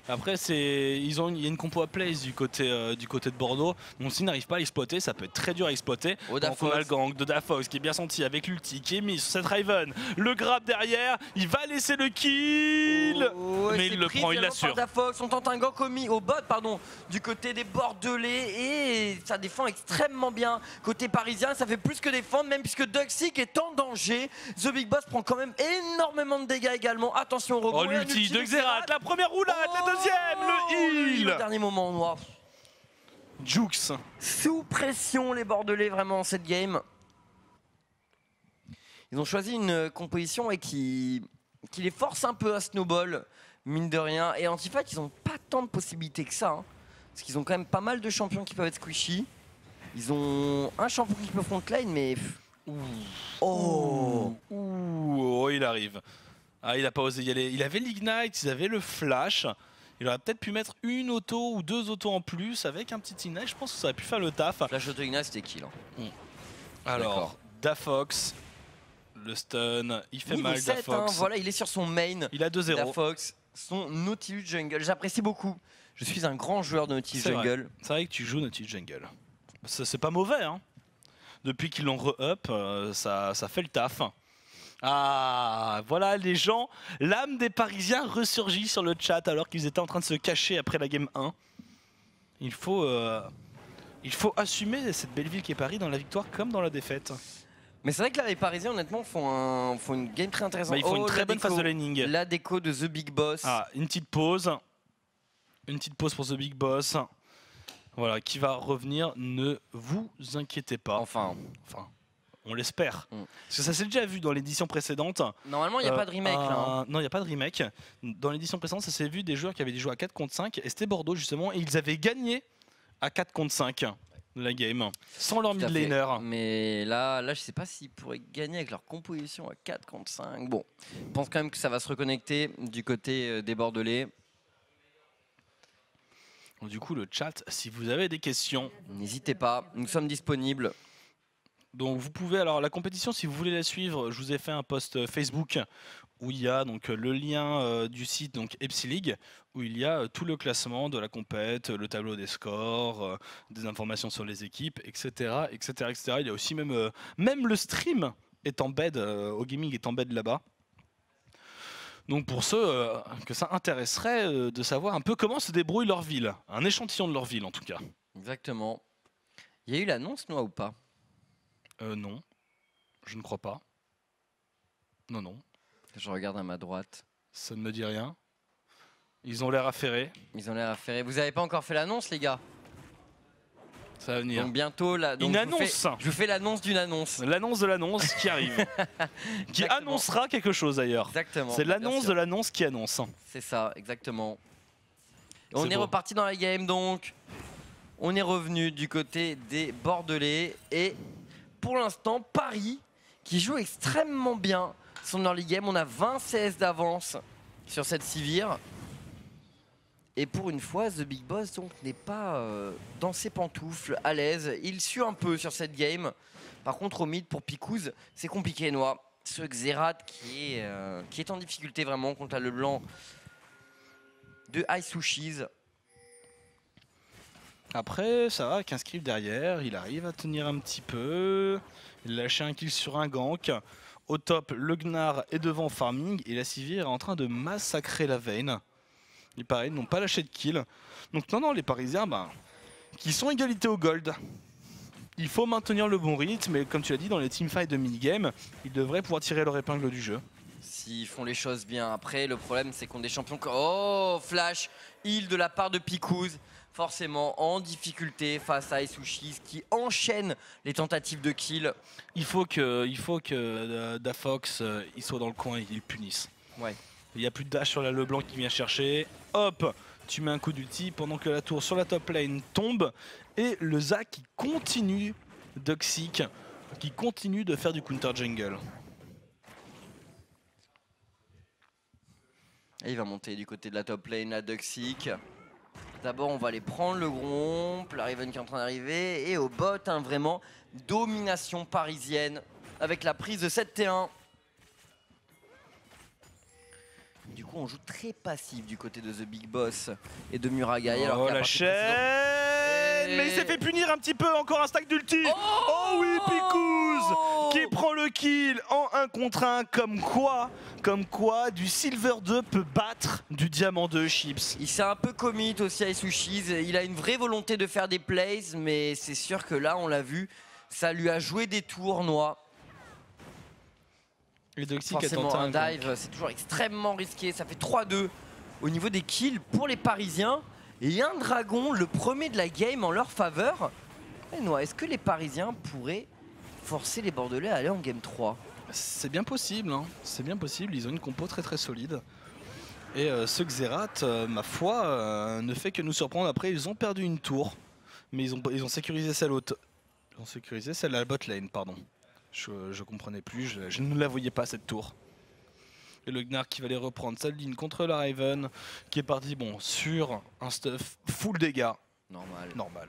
Après, il y a une compo à place du côté de Bordeaux. Donc s'ils n'arrivent pas à exploiter, ça peut être très dur à exploiter. Donc on a le gank de Dafox qui est bien senti avec l'ulti, qui est mis sur cette Raven. Le grab derrière, il va laisser le kill. Mais il le prend, il l'assure. Dafox, on tente un gank au bot, pardon, du côté des Bordelais et ça défend extrêmement bien. Côté parisien, ça fait plus que défendre, même puisque Duxic est en danger. The Big Boss prend quand même énormément de dégâts également. Attention au rebond. Oh l'ulti de Xerath, la première roulade, la deuxième, le heal. Le dernier moment noir. Jukes. Sous pression les Bordelais vraiment cette game. Ils ont choisi une composition et qui les force un peu à snowball, mine de rien. Et Antifact, ils n'ont pas tant de possibilités que ça. Hein, parce qu'ils ont quand même pas mal de champions qui peuvent être squishy. Ils ont un champion qui peut front lane, mais... Oh, il arrive. Ah, il a pas osé y aller. Il avait l'ignite, ils avaient le flash. Il aurait peut-être pu mettre une auto ou deux autos en plus avec un petit ignite. Je pense que ça aurait pu faire le taf. Flash auto ignite, c'était kill. Hein. Alors, Dafox, le stun, il fait mal 7, Dafox. Hein, voilà, il est sur son main. Il a 2-0. Dafox, son Nautilus Jungle. J'apprécie beaucoup. Je suis un grand joueur de Nautilus Jungle. C'est vrai que tu joues Nautilus Jungle. C'est pas mauvais, hein. Depuis qu'ils l'ont re-up, ça fait le taf. Ah, voilà les gens, l'âme des Parisiens ressurgit sur le chat alors qu'ils étaient en train de se cacher après la game 1. Il faut assumer cette belle ville qui est Paris dans la victoire comme dans la défaite. Mais c'est vrai que là les Parisiens honnêtement font une game très intéressante. Bah, ils font une très bonne phase de laning. La déco de The Big Boss. Ah, une petite pause. Une petite pause pour The Big Boss. Voilà, qui va revenir, ne vous inquiétez pas. Enfin, on l'espère. Parce que ça s'est déjà vu dans l'édition précédente. Normalement, il n'y a pas de remake là. Hein. Non, il n'y a pas de remake. Dans l'édition précédente, ça s'est vu des joueurs qui avaient joué à 4 contre 5. Et c'était Bordeaux justement. Et ils avaient gagné à 4 contre 5 la game. Sans leur mid laner. Mais là, je ne sais pas s'ils pourraient gagner avec leur composition à 4 contre 5. Bon, je pense quand même que ça va se reconnecter du côté des Bordelais. Du coup, le chat, si vous avez des questions, n'hésitez pas, nous sommes disponibles. Donc vous pouvez, alors la compétition, si vous voulez la suivre, je vous ai fait un post Facebook où il y a donc le lien du site donc Epsi League, où il y a tout le classement de la compète, le tableau des scores, des informations sur les équipes, etc., etc., etc. Il y a aussi même le stream est en bed, au gaming est en bed là-bas. Donc pour ceux que ça intéresserait de savoir un peu comment se débrouille leur ville, un échantillon de leur ville en tout cas. Exactement. Il y a eu l'annonce, Noah, ou pas? Non, je ne crois pas. Non. Je regarde à ma droite. Ça ne me dit rien. Ils ont l'air affairés. Ils ont l'air affairés. Vous n'avez pas encore fait l'annonce, les gars? Ça va venir. Donc bientôt, là. Une annonce. Je vous fais l'annonce d'une annonce. L'annonce de l'annonce qui arrive. Qui annoncera quelque chose d'ailleurs. Exactement. C'est l'annonce de l'annonce qui annonce. C'est ça, exactement. On est reparti dans la game donc. On est revenu du côté des Bordelais. Et pour l'instant, Paris qui joue extrêmement bien son early game. On a 20 CS d'avance sur cette Sivir. Et pour une fois, The Big Boss n'est pas dans ses pantoufles, à l'aise. Il sue un peu sur cette game. Par contre, au mid, pour Picouz, c'est compliqué, Noah. Ce Xerath qui est en difficulté vraiment contre la Leblanc de Aisushis. Après, ça va, 15 kills derrière. Il arrive à tenir un petit peu. Il a lâché un kill sur un gank. Au top, le Gnar est devant Farming. Et la Sivir est en train de massacrer la Vayne. Il paraît, ils n'ont pas lâché de kill. Donc non, les Parisiens, qui sont égalité au gold. Il faut maintenir le bon rythme, mais comme tu l'as dit, dans les teamfights de minigame, ils devraient pouvoir tirer leur épingle du jeu. S'ils font les choses bien. Après, le problème, c'est qu'on a des champions... Oh, flash, heal de la part de Picouz. Forcément, en difficulté face à Aisushis qui enchaîne les tentatives de kill. Il faut que Dafox il soit dans le coin et il punisse. Ouais. Il n'y a plus de dash sur la Leblanc qui vient chercher. Hop, tu mets un coup d'ulti pendant que la tour sur la top lane tombe. Et le Zac qui continue, Duxic, qui continue de faire du counter jungle. Et il va monter du côté de la top lane, la Duxic. D'abord, on va aller prendre le Gromp, la Riven qui est en train d'arriver. Et au bot, vraiment, domination parisienne avec la prise de 7T1. Du coup, on joue très passif du côté de The Big Boss et de Muragaya. Oh la chaîne. Mais il s'est fait punir un petit peu, encore un stack d'ulti. Oh oui, Picouz qui prend le kill en 1 contre 1. Comme quoi du Silver 2 peut battre du Diamant 2, Chips. Il s'est un peu commit aussi à Isushis. Il a une vraie volonté de faire des plays, mais c'est sûr que là, on l'a vu, ça lui a joué des tournois. Et Doxic a Forcément, tenté un dive, c'est toujours extrêmement risqué. Ça fait 3-2 au niveau des kills pour les Parisiens. Et un dragon, le premier de la game en leur faveur. Est-ce que les Parisiens pourraient forcer les Bordelais à aller en game 3? C'est bien possible, hein. C'est bien possible. Ils ont une compo très solide. Et ce Xerath, ma foi, ne fait que nous surprendre. Après, ils ont perdu une tour, mais ils ont sécurisé celle haute. Ils ont sécurisé celle à la bot lane, pardon. Je comprenais plus, je ne la voyais pas cette tour. Et le Gnar qui va aller reprendre sa ligne contre la Raven, qui est parti sur un stuff full dégâts. Normal. De Normal.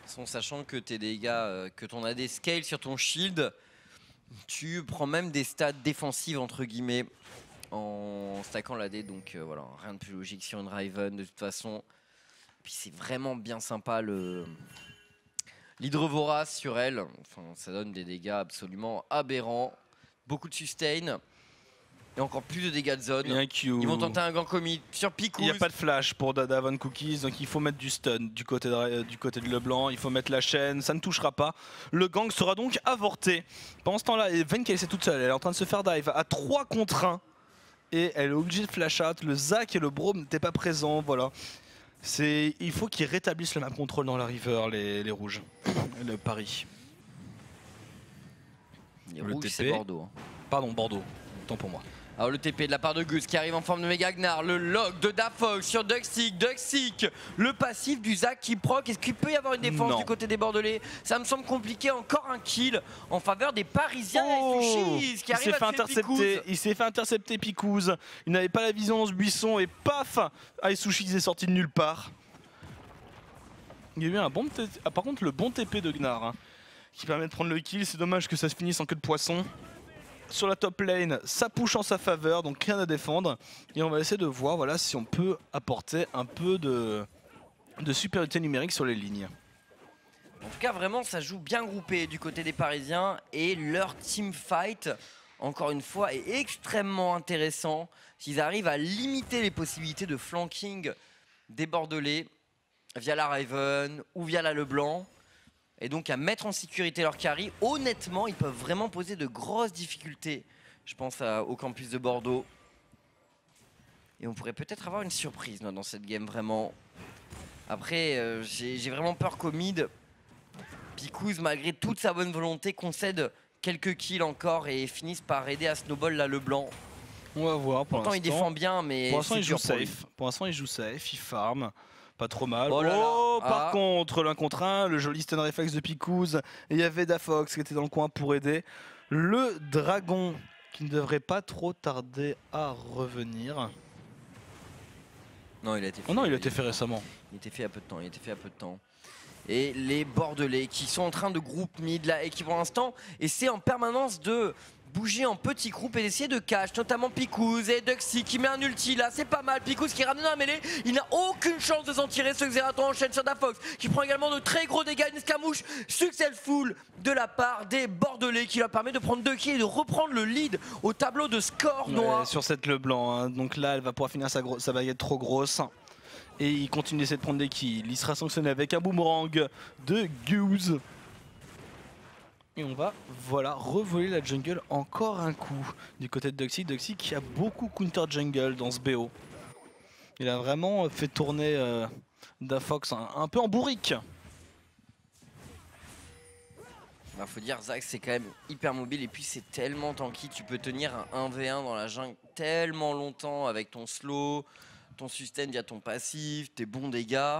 toute façon, sachant que tes dégâts, que ton AD scale sur ton shield, tu prends même des stats défensives entre guillemets en stackant l'AD. Donc voilà, rien de plus logique sur une Raven de toute façon. Puis c'est vraiment bien sympa l'hydre vorace sur elle. Enfin, ça donne des dégâts absolument aberrants. Beaucoup de sustain. Et encore plus de dégâts de zone. Ils vont tenter un gank commit sur Picouz. Il n'y a pas de flash pour Davon Cookies, donc il faut mettre du stun du côté de Leblanc. Il faut mettre la chaîne, ça ne touchera pas. Le gank sera donc avorté. Pendant ce temps-là, Vayne qui est laissée toute seule, elle est en train de se faire dive à 3 contre 1. Et elle est obligée de flash out. Le Zac et le Braum n'étaient pas présents, voilà. Il faut qu'ils rétablissent le map control dans la river, les rouges. Le Paris. Les rouges, c'est Bordeaux. Pardon, Bordeaux. Tant pour moi. Alors le TP de la part de Gus qui arrive en forme de Mega Gnar, le lock de Dafox sur Duxic, le passif du Zac qui proc. Est-ce qu'il peut y avoir une défense du côté des Bordelais? Ça me semble compliqué, encore un kill en faveur des Parisiens. Isushis qui arrive à tuer Picouz. Il s'est fait intercepter Picouz, il n'avait pas la vision dans ce buisson et paf, Isushis est sorti de nulle part. Il y a eu un bon par contre le bon TP de Gnar qui permet de prendre le kill, c'est dommage que ça se finisse en queue de poisson. Sur la top lane, ça push en sa faveur, donc rien à défendre. Et on va essayer de voir si on peut apporter un peu de supériorité numérique sur les lignes. En tout cas, vraiment, ça joue bien groupé du côté des Parisiens. Et leur team fight, encore une fois, est extrêmement intéressant. S'ils arrivent à limiter les possibilités de flanking des Bordelais via la Raven ou via la Leblanc, et donc à mettre en sécurité leur carry, honnêtement, ils peuvent vraiment poser de grosses difficultés. Je pense au campus de Bordeaux. Et on pourrait peut-être avoir une surprise dans cette game, vraiment. Après, j'ai vraiment peur qu'au mid, Picouz, malgré toute sa bonne volonté, concède quelques kills encore et finisse par aider à snowball la Leblanc. On va voir. Pourtant, il défend bien, mais pour l'instant, il joue safe. Pour l'instant, il joue safe, il farm. Pas trop mal. Par contre, l'un contre un, le joli stun réflexe de Picouz. Et il y avait Dafox qui était dans le coin pour aider. Le dragon qui ne devrait pas trop tarder à revenir. Non, il a été fait, il a été fait récemment. Il était fait à peu de temps. Et les Bordelais qui sont en train de groupe mid là et qui pour l'instant essaient en permanence de bouger en petits groupes et d'essayer de catch, notamment Picouz et Duxic qui met un ulti là, c'est pas mal. Picouz qui ramène dans la mêlée, il n'a aucune chance de s'en tirer. Ce Xerath enchaîne sur Dafox qui prend également de très gros dégâts, une escarmouche successful de la part des Bordelais qui leur permet de prendre 2 kills et de reprendre le lead au tableau de score noir. Sur cette Leblanc, donc là elle va pouvoir finir sa baguette trop grosse. Et il continue d'essayer de prendre des kills. Il sera sanctionné avec un boomerang de Goose. Et on va revoler la jungle encore un coup du côté de Duxic. Duxic qui a beaucoup counter jungle dans ce BO. Il a vraiment fait tourner Dafox un peu en bourrique. Il faut dire, Zac c'est quand même hyper mobile et puis c'est tellement tanky. Tu peux tenir un 1v1 dans la jungle tellement longtemps avec ton slow, ton sustain via ton passif, tes bons dégâts.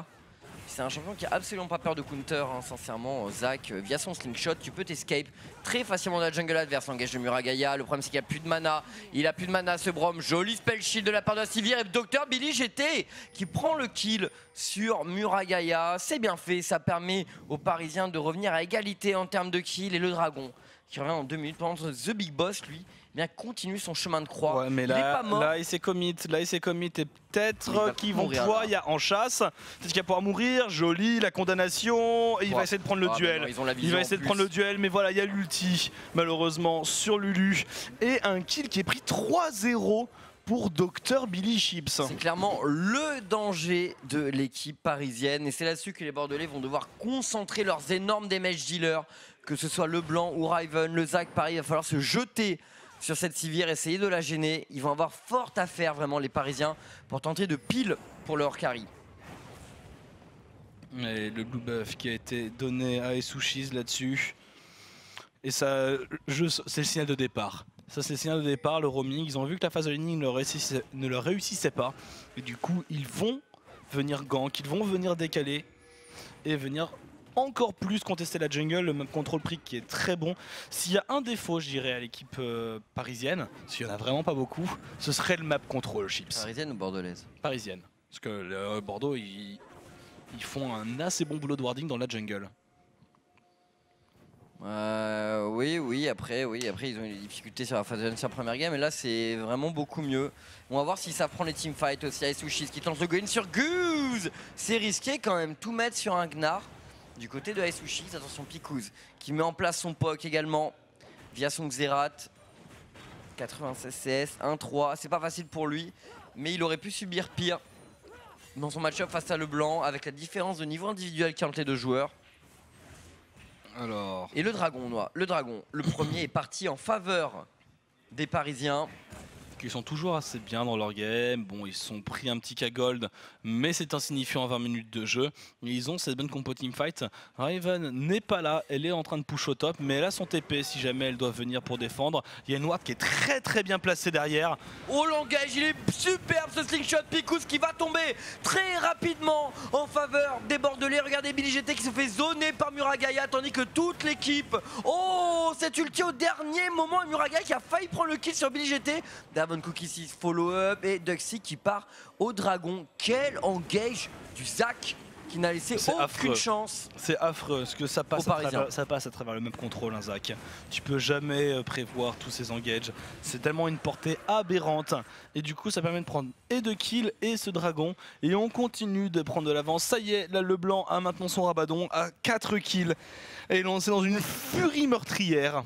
C'est un champion qui a absolument pas peur de counter, sincèrement. Zac, via son slingshot, tu peux t'escape très facilement de la jungle adverse. L'engage de Muragaya, le problème c'est qu'il a plus de mana. Il a plus de mana ce Braum. Joli spell shield de la part de la Sivir et Dr Billy GT qui prend le kill sur Muragaya. C'est bien fait, ça permet aux Parisiens de revenir à égalité en termes de kill et le dragon qui revient en 2 minutes. Pendant que The Big Boss, lui, eh bien, continue son chemin de croix. Ouais, mais il est pas mort. là, il s'est commit. Et peut-être qu'ils vont mourir, pouvoir là. y a en chasse. Peut-être qu'il va pouvoir mourir. Joli, la condamnation. Et il va essayer de prendre le duel. Non, ils ont la Il vision va en essayer de plus. prendre le duel, mais voilà, il y a l'ulti, malheureusement, sur Lulu. Et un kill qui est pris 3-0 pour Dr Billy Chips. C'est clairement le danger de l'équipe parisienne. Et c'est là-dessus que les Bordelais vont devoir concentrer leurs énormes damage dealers. Que ce soit LeBlanc ou Riven, le Zac, pareil, il va falloir se jeter sur cette Sivir, essayer de la gêner. Ils vont avoir fort à faire, vraiment, les Parisiens, pour tenter de pile pour leur carry. Et le blue buff qui a été donné à Esushis là-dessus. Et ça, c'est le signal de départ. Ça, c'est le signal de départ, le roaming. Ils ont vu que la phase de ligne ne leur réussissait pas. Et du coup, ils vont venir gank, ils vont venir décaler et venir encore plus contester la jungle. Le map control prick qui est très bon. S'il y a un défaut, je dirais, à l'équipe parisienne, parce qu'il n'y en a vraiment pas beaucoup, ce serait le map control, Chips. Parisienne ou bordelaise? Parisienne. Parce que Bordeaux, ils font un assez bon boulot de warding dans la jungle. Oui, après, ils ont eu des difficultés sur la phase de sur la première game, et là c'est vraiment beaucoup mieux. On va voir si ça prend les teamfights aussi. Aisushis qui tente le go-in sur Guz. C'est risqué quand même, tout mettre sur un Gnar. Du côté de Aisushis, attention Picouz qui met en place son poke également via son Xerath. 96 CS, 1-3, c'est pas facile pour lui, mais il aurait pu subir pire dans son match-up face à LeBlanc, avec la différence de niveau individuel qu'entre les deux joueurs. Alors... Et le dragon, le premier est parti en faveur des Parisiens. Qui sont toujours assez bien dans leur game. Bon, ils se sont pris un petit K-Gold, mais c'est insignifiant en 20 minutes de jeu. Et ils ont cette bonne compo teamfight. Raven n'est pas là, elle est en train de push au top, mais elle a son TP si jamais elle doit venir pour défendre. Il y a une ward qui est très bien placée derrière. Oh l'engage, il est superbe ce slingshot. Picouz qui va tomber très rapidement en faveur des Bordelais. Regardez Billy GT qui se fait zoner par Muragaya, tandis que toute l'équipe... Oh, cet ulti au dernier moment, Muragaya qui a failli prendre le kill sur Billy GT. Cookie 6 follow-up et Duxy qui part au dragon. Quel engage du Zac qui n'a laissé aucune chance. C'est affreux, parce que ça passe à travers le même contrôle, un Zac. Tu peux jamais prévoir tous ces engages. C'est tellement une portée aberrante. Et du coup, ça permet de prendre et de kills et ce dragon. Et on continue de prendre de l'avance. Ça y est, là, le blanc a maintenant son rabadon à 4 kills. Et lancé dans une furie meurtrière.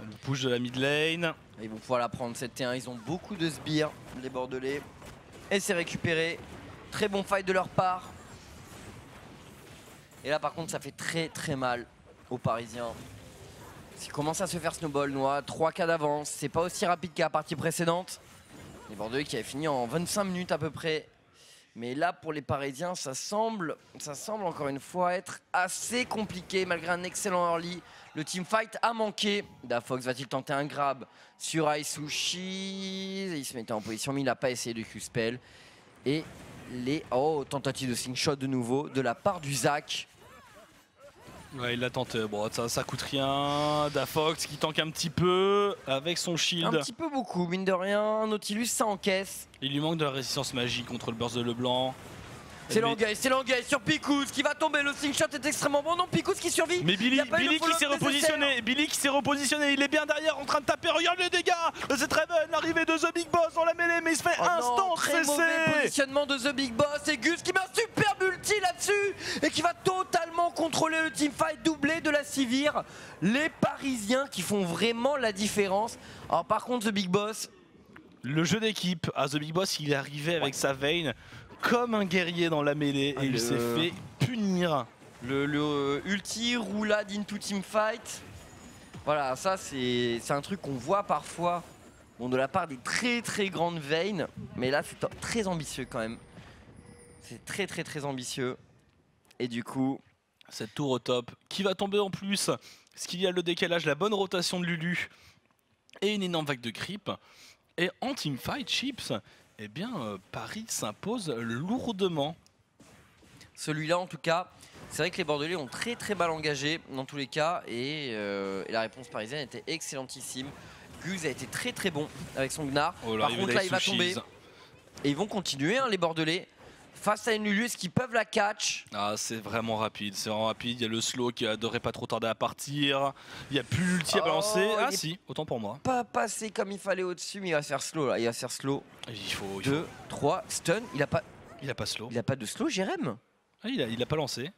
Le push de la mid lane. Ils vont pouvoir la prendre cette T1. Ils ont beaucoup de sbires, les Bordelais. Et c'est récupéré. Très bon fight de leur part. Et là par contre ça fait très mal aux Parisiens. Ils commencent à se faire snowball, Noah. 3K d'avance. C'est pas aussi rapide qu'à la partie précédente. Les Bordelais qui avaient fini en 25 minutes à peu près. Mais là pour les Parisiens ça semble encore une fois être assez compliqué malgré un excellent early. Le teamfight a manqué. Dafox va-t-il tenter un grab sur Aisushis? Il se mettait en position mais il n'a pas essayé de Q-spell. Et les tentatives de slingshot de nouveau de la part du Zac. Ouais, il l'a tenté. Bon, ça coûte rien. Dafox qui tank un petit peu avec son shield. Un petit peu beaucoup, mine de rien. Nautilus ça encaisse. Il lui manque de la résistance magique contre le burst de LeBlanc. C'est l'engage sur Picouz qui va tomber. Le slingshot est extrêmement bon. Non, Picouz qui survit. Mais Billy qui s'est repositionné. Billy qui s'est repositionné. Il est bien derrière en train de taper. Regarde les dégâts de cette Raven. L'arrivée de The Big Boss dans la mêlée. Mais il se fait instant très mauvais positionnement de The Big Boss. Et Gus qui met un superbe ulti là-dessus. Et qui va totalement contrôler le teamfight doublé de la Sivir. Les Parisiens qui font vraiment la différence. Alors par contre The Big Boss. Le jeu d'équipe. The Big Boss il est arrivé avec sa Vayne comme un guerrier dans la mêlée et il s'est fait punir. Le ulti roulade into teamfight. Voilà, ça c'est un truc qu'on voit parfois de la part des très grandes Vayne. Mais là c'est très ambitieux quand même. C'est très ambitieux. Et du coup... Cette tour au top qui va tomber en plus. Parce qu'il y a le décalage, la bonne rotation de Lulu. Et une énorme vague de creep. Et en teamfight, Chips, eh bien, Paris s'impose lourdement. Celui-là, en tout cas, c'est vrai que les Bordelais ont très mal engagé dans tous les cas. Et la réponse parisienne était excellentissime. Guz a été très bon avec son Gnar. Par contre, là, il va tomber. Et ils vont continuer, hein, les Bordelais. face à une Lulu, est-ce qu'ils peuvent la catch? Ah, c'est vraiment rapide, il y a le slow qui devrait pas trop tarder à partir, il n'y a plus l'ulti à balancer. Ah si, autant pour moi. Pas passé comme il fallait au-dessus, mais il va se faire slow là, il va se faire slow. Il faut 2, 3, stun, il a pas slow. Il a pas de slow, Jérém? Ah, il a pas lancé.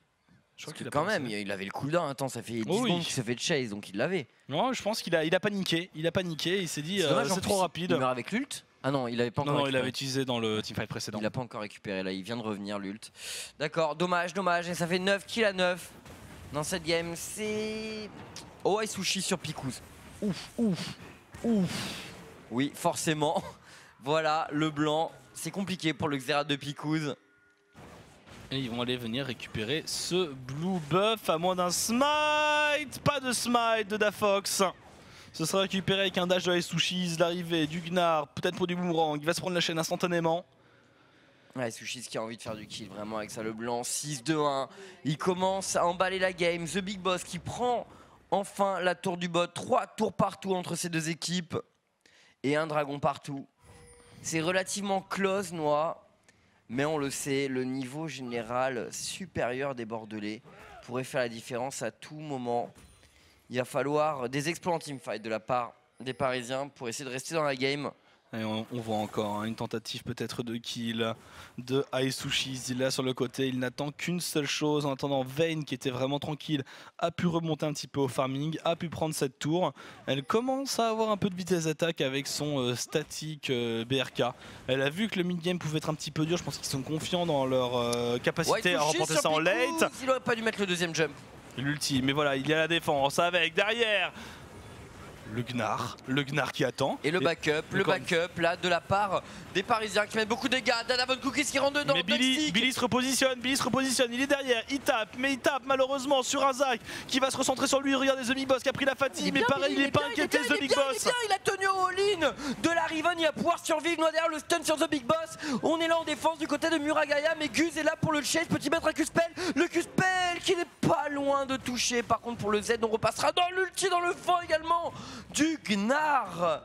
Je crois qu'il a quand même, il avait le cooldown, attends, ça fait 10 secondes qu'il se fait de chase, donc il l'avait. Non, je pense qu'il a paniqué, il s'est dit c'est trop rapide. Il meurt avec l'ult? Ah non, il avait pas encore récupéré. Il l'avait utilisé dans le teamfight précédent. Il a pas encore récupéré là, il vient de revenir l'ult. D'accord, dommage, et ça fait 9 kills à 9 dans cette game. C'est... Oh, Sushi sur Pickouz. Ouf. Oui, forcément. Voilà, le blanc. C'est compliqué pour le Xerath de Pickouz. Et ils vont aller venir récupérer ce blue buff à moins d'un smite. Pas de smite de Dafox. Ce sera récupéré avec un dash de Sushi, l'arrivée du Gnar, peut-être pour du boomerang. Il va se prendre la chaîne instantanément. Ouais, Sushi qui a envie de faire du kill vraiment avec ça, le blanc. 6-2-1. Il commence à emballer la game. The Big Boss qui prend enfin la tour du bot. 3 tours partout entre ces deux équipes. Et un dragon partout. C'est relativement close, Noah. Mais on le sait, le niveau général supérieur des Bordelais pourrait faire la différence à tout moment. Il va falloir des exploits en teamfight de la part des Parisiens pour essayer de rester dans la game. Et on voit encore une tentative peut-être de kill de Sushi. Il est là sur le côté, il n'attend qu'une seule chose. En attendant, Vayne qui était vraiment tranquille a pu remonter un petit peu au farming, a pu prendre cette tour. Elle commence à avoir un peu de vitesse d'attaque avec son statique BRK. Elle a vu que le mid-game pouvait être un petit peu dur. Je pense qu'ils sont confiants dans leur capacité à remporter ça en late. Il aurait pas dû mettre le deuxième jump. L'ulti, mais voilà, il y a la défense avec derrière le Gnar qui attend. Et le backup là de la part des Parisiens qui mettent beaucoup de dégâts. Danavon Cookies qui rentre dedans. Mais Billy se repositionne, il est derrière, il tape malheureusement sur un Zach qui va se recentrer sur lui. Regardez The Big Boss qui a pris la fatigue, mais pareil, il est pas inquiété The Big Boss. Il a tenu au all-in de la Riven, il va pouvoir survivre. Noir derrière le stun sur The Big Boss. On est là en défense du côté de Muragaya, mais Guz est là pour le chase. Petit maître à Q-Spell, le Q-Spell qui n'est pas loin de toucher. Par contre pour le Z, on repassera dans l'ulti dans le fond également du Gnar.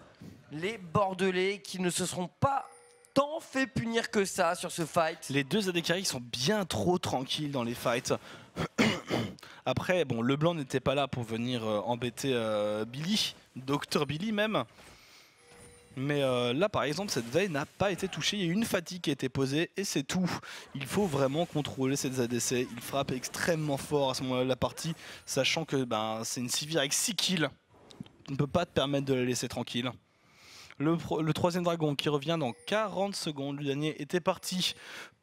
Les Bordelais qui ne se seront pas tant fait punir que ça sur ce fight. Les deux AD carry sont bien trop tranquilles dans les fights. Après, bon, le blanc n'était pas là pour venir embêter Billy, Dr Billy même. Mais là par exemple cette veille n'a pas été touchée, il y a eu une fatigue qui a été posée et c'est tout. Il faut vraiment contrôler cette ADC, il frappe extrêmement fort à ce moment-là de la partie, sachant que c'est une Sivir avec 6 kills. Tu ne peux pas te permettre de la laisser tranquille. Le troisième dragon qui revient dans 40 secondes, le dernier était parti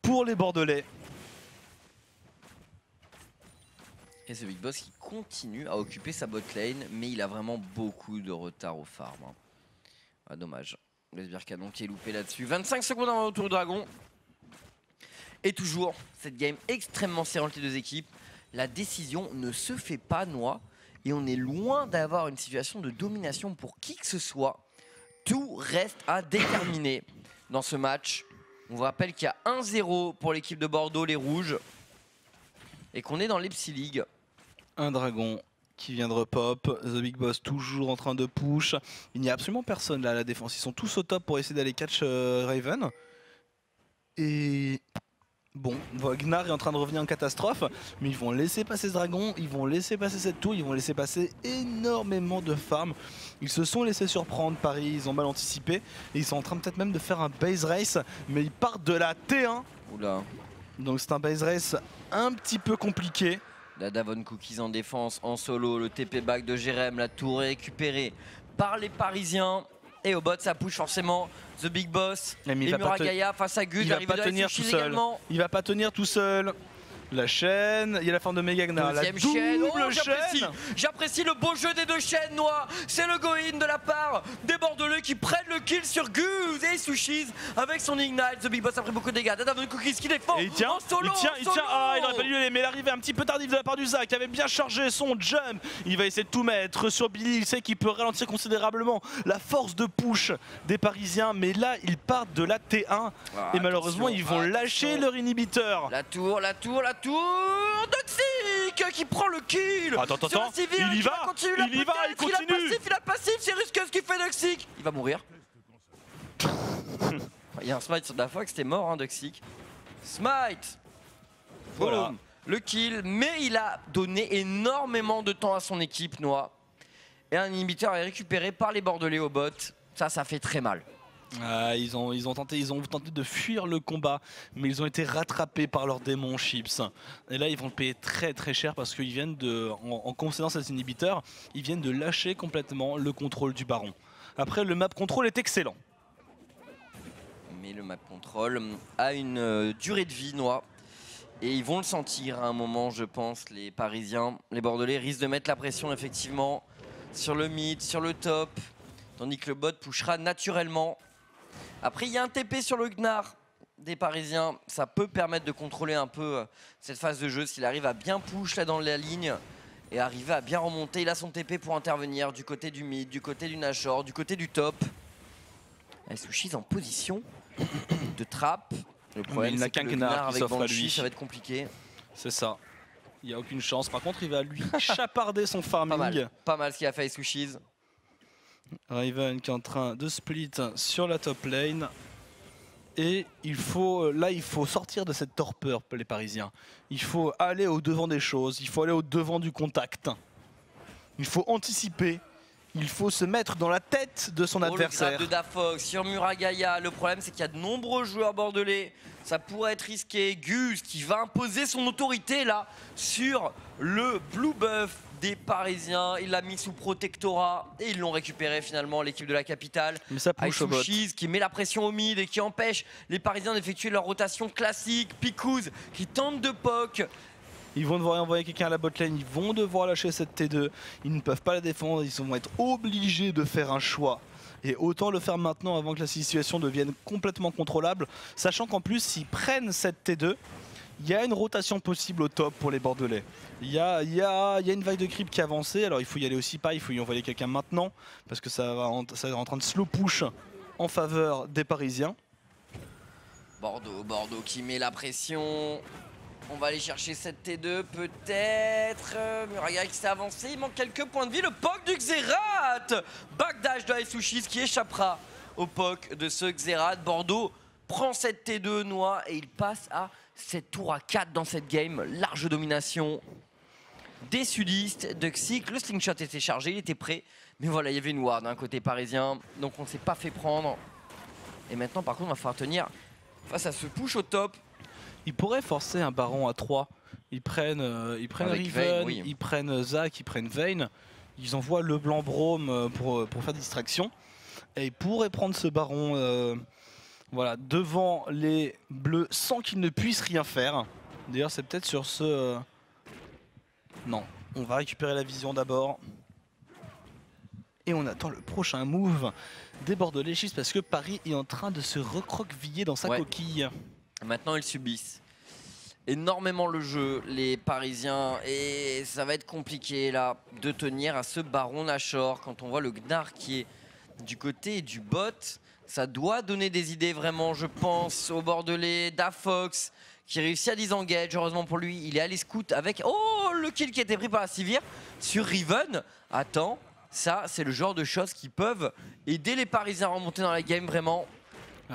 pour les Bordelais. Et ce Big Boss qui continue à occuper sa bot lane, mais il a vraiment beaucoup de retard au farm. Ah, dommage. Le sbire canon qui est loupé là-dessus. 25 secondes avant le tour du dragon. Et toujours cette game extrêmement serrante les deux équipes. La décision ne se fait pas, Noix. Et on est loin d'avoir une situation de domination pour qui que ce soit. Tout reste à déterminer dans ce match. On vous rappelle qu'il y a 1-0 pour l'équipe de Bordeaux, les Rouges. Et qu'on est dans l'Epsi League. Un dragon qui vient de repop, The Big Boss toujours en train de push. Il n'y a absolument personne là à la défense. Ils sont tous au top pour essayer d'aller catch Raven. Et bon, Gnar est en train de revenir en catastrophe, mais ils vont laisser passer ce dragon, ils vont laisser passer cette tour, ils vont laisser passer énormément de farm. Ils se sont laissés surprendre, Paris, ils ont mal anticipé, et ils sont en train peut-être même de faire un base race, mais ils partent de la T1. Oula. Donc c'est un base race un petit peu compliqué. La Davon Cookies en défense, en solo, le TP back de Jérém, la tour récupérée par les Parisiens. Et au bot, ça push forcément The Big Boss. Et Muragaya face à Gus. Il va pas tenir tout seul. Il va pas tenir tout seul. La chaîne, il y a la forme de Mega Gnar, la double chaîne. J'apprécie le beau jeu des deux chaînes, Noix. C'est le go-in de la part des Bordelais qui prennent le kill sur Guz et Sushis avec son Ignite. The Big Boss a pris beaucoup de dégâts. Davon Cookies qui défend et il tient, en solo. Il tient. Ah, il aurait pas dû aller, mais l'arrivée un petit peu tardive de la part du Zach qui avait bien chargé son jump. Il va essayer de tout mettre sur Billy. Il sait qu'il peut ralentir considérablement la force de push des Parisiens, mais là ils partent de la T1 et malheureusement ils vont lâcher leur inhibiteur. La tour Doxic qui prend le kill. Attends, il y va, il continue. Il a passif, c'est risqué ce qu'il fait Doxic. Il va mourir. Il y a un smite sur Dafox, c'était mort Doxic. Smite. Voilà. Boom. Le kill, mais il a donné énormément de temps à son équipe, Noah. Et un inhibiteur est récupéré par les Bordelais au bot. Ça fait très mal. Ils ont tenté de fuir le combat, mais ils ont été rattrapés par leurs démons Chips. Et là, ils vont le payer très très cher parce qu'ils viennent en concédant cet inhibiteur, ils viennent de lâcher complètement le contrôle du baron. Après, le map control est excellent. Mais le map control a une durée de vie, Noah. Et ils vont le sentir à un moment, je pense, les Parisiens. Les Bordelais risquent de mettre la pression, effectivement, sur le mid, sur le top. Tandis que le bot pushera naturellement. Après, il y a un TP sur le Gnar des Parisiens. Ça peut permettre de contrôler un peu cette phase de jeu s'il arrive à bien push là dans la ligne et arriver à bien remonter. Il a son TP pour intervenir du côté du mid, du côté du Nashor, du côté du top. Sushi en position de trappe. Le problème, c'est que le Gnar avec Banshee, ça va être compliqué. C'est ça. Il n'y a aucune chance. Par contre, il va lui chaparder son farming. Pas mal ce qu'il a fait Sushi. Riven qui est en train de split sur la top lane. Et il faut sortir de cette torpeur, les Parisiens. Il faut aller au devant des choses, il faut aller au devant du contact. Il faut anticiper, il faut se mettre dans la tête de son adversaire. Le grab de Dafox sur Muragaya, le problème c'est qu'il y a de nombreux joueurs bordelais. Ça pourrait être risqué. Gus qui va imposer son autorité là sur le blue buff des Parisiens. Il l'a mis sous protectorat et ils l'ont récupéré finalement, l'équipe de la capitale. Mais ça push au bot. Qui met la pression au mid et qui empêche les Parisiens d'effectuer leur rotation classique. Picouz qui tente de poke. Ils vont devoir envoyer quelqu'un à la botlane, ils vont devoir lâcher cette T2. Ils ne peuvent pas la défendre, ils vont être obligés de faire un choix. Et autant le faire maintenant avant que la situation devienne complètement contrôlable. Sachant qu'en plus, s'ils prennent cette T2, il y a une rotation possible au top pour les Bordelais. Il y a une vague de creep qui est avancée, alors il faut y aller aussi pas, il faut y envoyer quelqu'un maintenant. Parce que ça va en train de slow push en faveur des Parisiens. Bordeaux qui met la pression. On va aller chercher cette T2 peut-être. Muraga qui s'est avancé, il manque quelques points de vie. Le POC du Xerath. Backdash de Sushis qui échappera au POC de ce Xerath. Bordeaux prend cette T2 Noix et il passe à 7 tours à 4 dans cette game. Large domination des sudistes de Xic. Le slingshot était chargé, il était prêt. Mais voilà, il y avait une ward d'un côté parisien. Donc on ne s'est pas fait prendre. Et maintenant par contre on va falloir tenir face à ce push au top. Ils pourraient forcer un baron à 3. Ils prennent Riven, Vayne, oui. Ils prennent Zac, ils prennent Vayne. Ils envoient le blanc Brome pour faire distraction. Et ils pourraient prendre ce baron voilà, devant les bleus sans qu'ils ne puissent rien faire. D'ailleurs c'est peut-être sur ce... Non, on va récupérer la vision d'abord. Et on attend le prochain move des Bordelais Chiefs parce que Paris est en train de se recroqueviller dans sa coquille. Maintenant ils subissent énormément le jeu, les Parisiens, et ça va être compliqué là de tenir à ce baron Nashor. Quand on voit le Gnar qui est du côté du bot, ça doit donner des idées vraiment, je pense, au Bordelais. Dafox qui réussit à disengage, heureusement pour lui, il est allé scout avec le kill qui a été pris par la Sivir sur Riven. Attends, ça c'est le genre de choses qui peuvent aider les Parisiens à remonter dans la game vraiment.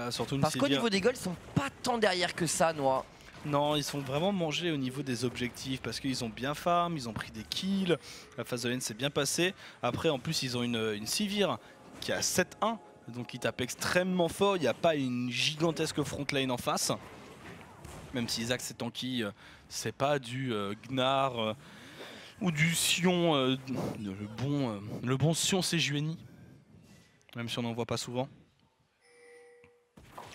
Surtout parce qu'au niveau des goals, ils sont pas tant derrière que ça, Noah. Non, ils sont vraiment mangés au niveau des objectifs parce qu'ils ont bien farm, ils ont pris des kills, la phase de lane s'est bien passée. Après, en plus, ils ont une Sivir qui a 7-1, donc ils tapent extrêmement fort. Il n'y a pas une gigantesque front lane en face. Même si Isaac c'est tanky, c'est pas du Gnar ou du Sion, le bon Sion Sejuani, même si on n'en voit pas souvent.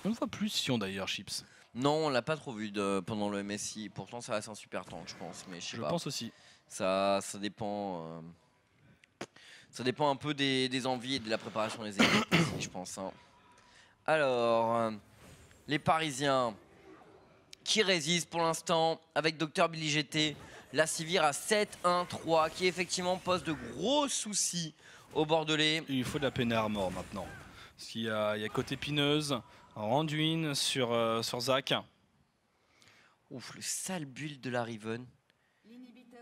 On ne voit plus Sion d'ailleurs, Chips. Non, on l'a pas trop vu pendant le MSI. Pourtant, ça reste un super tank, je pense. Mais je pense aussi. Ça dépend. Ça dépend un peu des envies et de la préparation des équipes, aussi, je pense. Hein. Alors, les Parisiens qui résistent pour l'instant avec Dr Billy GT. La Sivir à 7-1-3 qui effectivement pose de gros soucis aux Bordelais. Il faut de la peine armor maintenant. Parce qu'il y a côté Pineuse. Randuin sur Zac. Ouf, le sale build de la Riven.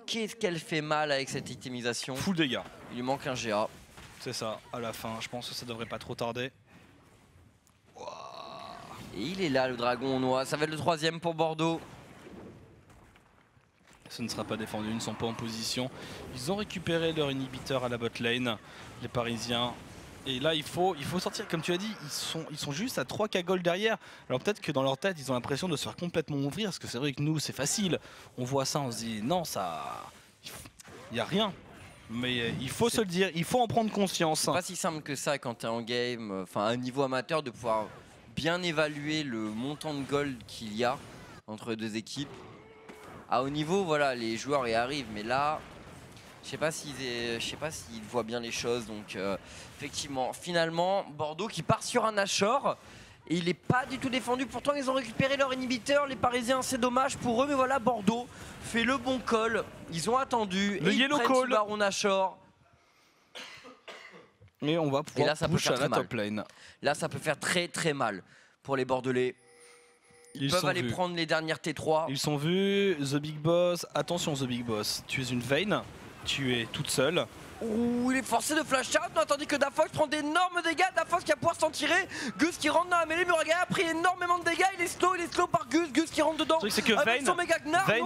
Qu'est-ce qu'elle fait mal avec cette itemisation. Full dégâts. Il lui manque un GA. C'est ça, à la fin. Je pense que ça devrait pas trop tarder. Wow. Et il est là le dragon noir, ça va être le 3ème pour Bordeaux. Ce ne sera pas défendu, ils ne sont pas en position. Ils ont récupéré leur inhibiteur à la bot lane, les Parisiens. Et là il faut sortir, comme tu as dit, ils sont juste à 3k gold derrière. Alors peut-être que dans leur tête ils ont l'impression de se faire complètement ouvrir, parce que c'est vrai que nous c'est facile. On voit ça, on se dit non, ça... il n'y a rien. Mais il faut se le dire, il faut en prendre conscience. C'est pas si simple que ça quand tu es en game, enfin à un niveau amateur, de pouvoir bien évaluer le montant de gold qu'il y a entre deux équipes. À haut niveau, voilà, les joueurs y arrivent, mais là, je sais pas s'ils voient bien les choses. Donc effectivement, finalement, Bordeaux qui part sur un Nashor. Et il n'est pas du tout défendu. Pourtant, ils ont récupéré leur inhibiteur. Les Parisiens, c'est dommage pour eux. Mais voilà, Bordeaux fait le bon call. Ils ont attendu. Le et yellow ils prennent call. Baron Nashor. Et on va pouvoir là, ça peut push faire à la très mal. top lane. Là, ça peut faire très très mal pour les Bordelais. Ils peuvent aller prendre les dernières T3. Ils sont vus. The Big Boss. Attention, The Big Boss. Tu es une Vayne. Tu es toute seule. Ouh, il est forcé de flash out, tandis que Dafox prend d'énormes dégâts. Dafox qui va pouvoir s'en tirer. Gus qui rentre dans la mêlée. Muraga a pris énormément de dégâts. Il est slow par Gus. Gus qui rentre dedans. C'est que Vayne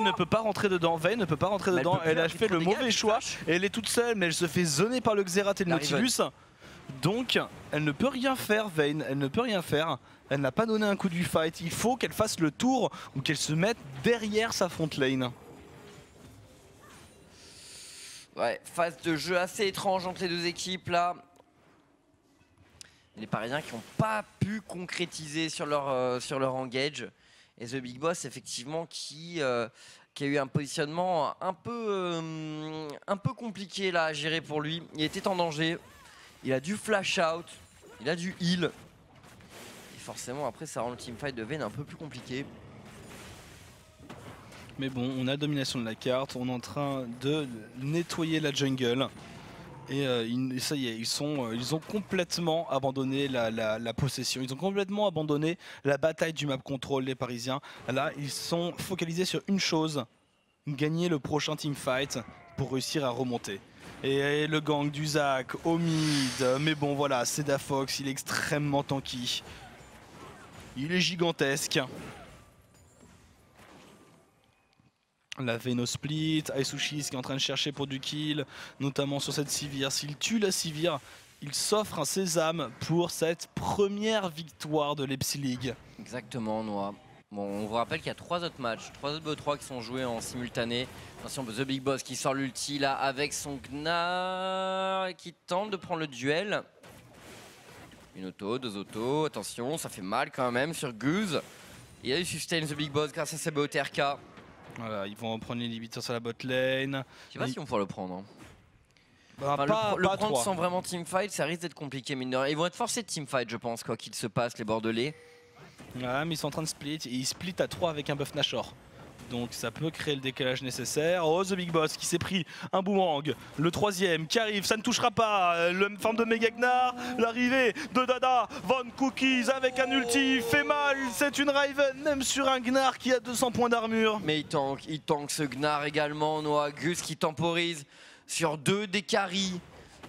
ne peut pas rentrer dedans. Vayne ne peut pas rentrer dedans. Elle a fait le mauvais choix. Et elle est toute seule, mais elle se fait zoner par le Xerath et le Nautilus. Donc, elle ne peut rien faire, Vayne. Elle ne peut rien faire. Elle n'a pas donné un coup du fight. Il faut qu'elle fasse le tour ou qu'elle se mette derrière sa front lane. Ouais, phase de jeu assez étrange entre les deux équipes là. Les Parisiens qui n'ont pas pu concrétiser sur leur engage. Et The Big Boss effectivement qui a eu un positionnement un peu compliqué là à gérer pour lui. Il était en danger. Il a dû flash out. Il a dû heal. Et forcément après ça rend le teamfight de Vayne un peu plus compliqué. Mais bon, on a la domination de la carte, on est en train de nettoyer la jungle. Et ça y est, ils ont complètement abandonné la possession, ils ont complètement abandonné la bataille du map control, les Parisiens. Là, ils sont focalisés sur une chose, gagner le prochain teamfight pour réussir à remonter. Et le gang du Zac au mid, mais bon voilà, c'est Dafox, il est extrêmement tanky. Il est gigantesque. La Veno split, Aisushis qui est en train de chercher pour du kill, notamment sur cette Sivir. S'il tue la Sivir, il s'offre un sésame pour cette première victoire de l'Epsi League. Exactement, Noah. Bon, on vous rappelle qu'il y a 3 autres matchs, 3 autres BO3 qui sont joués en simultané. Attention, The Big Boss qui sort l'ulti là avec son Gnar et qui tente de prendre le duel. Une auto, 2 autos, attention, ça fait mal quand même sur Guz. Il a eu sustain The Big Boss grâce à ses BOTRK. Voilà, ils vont prendre l'inhibiteur sur la bot lane. Je sais pas si on peut le prendre. Hein. Bah, Enfin, le prendre sans vraiment teamfight, ça risque d'être compliqué, mine de rien. Ils vont être forcés de teamfight, je pense, quoi qu'il se passe, les Bordelais. Ouais, mais ils sont en train de split. Et ils split à 3 avec un buff Nashor. Donc ça peut créer le décalage nécessaire. Oh, The Big Boss qui s'est pris un boomerang. Le 3ème qui arrive, ça ne touchera pas. Le forme de Mega Gnar. L'arrivée de Dada Von Cookies avec un ulti fait mal. C'est une Raven, même sur un Gnar qui a 200 points d'armure. Mais il tank ce Gnar également. Noah Gus qui temporise sur 2 des carries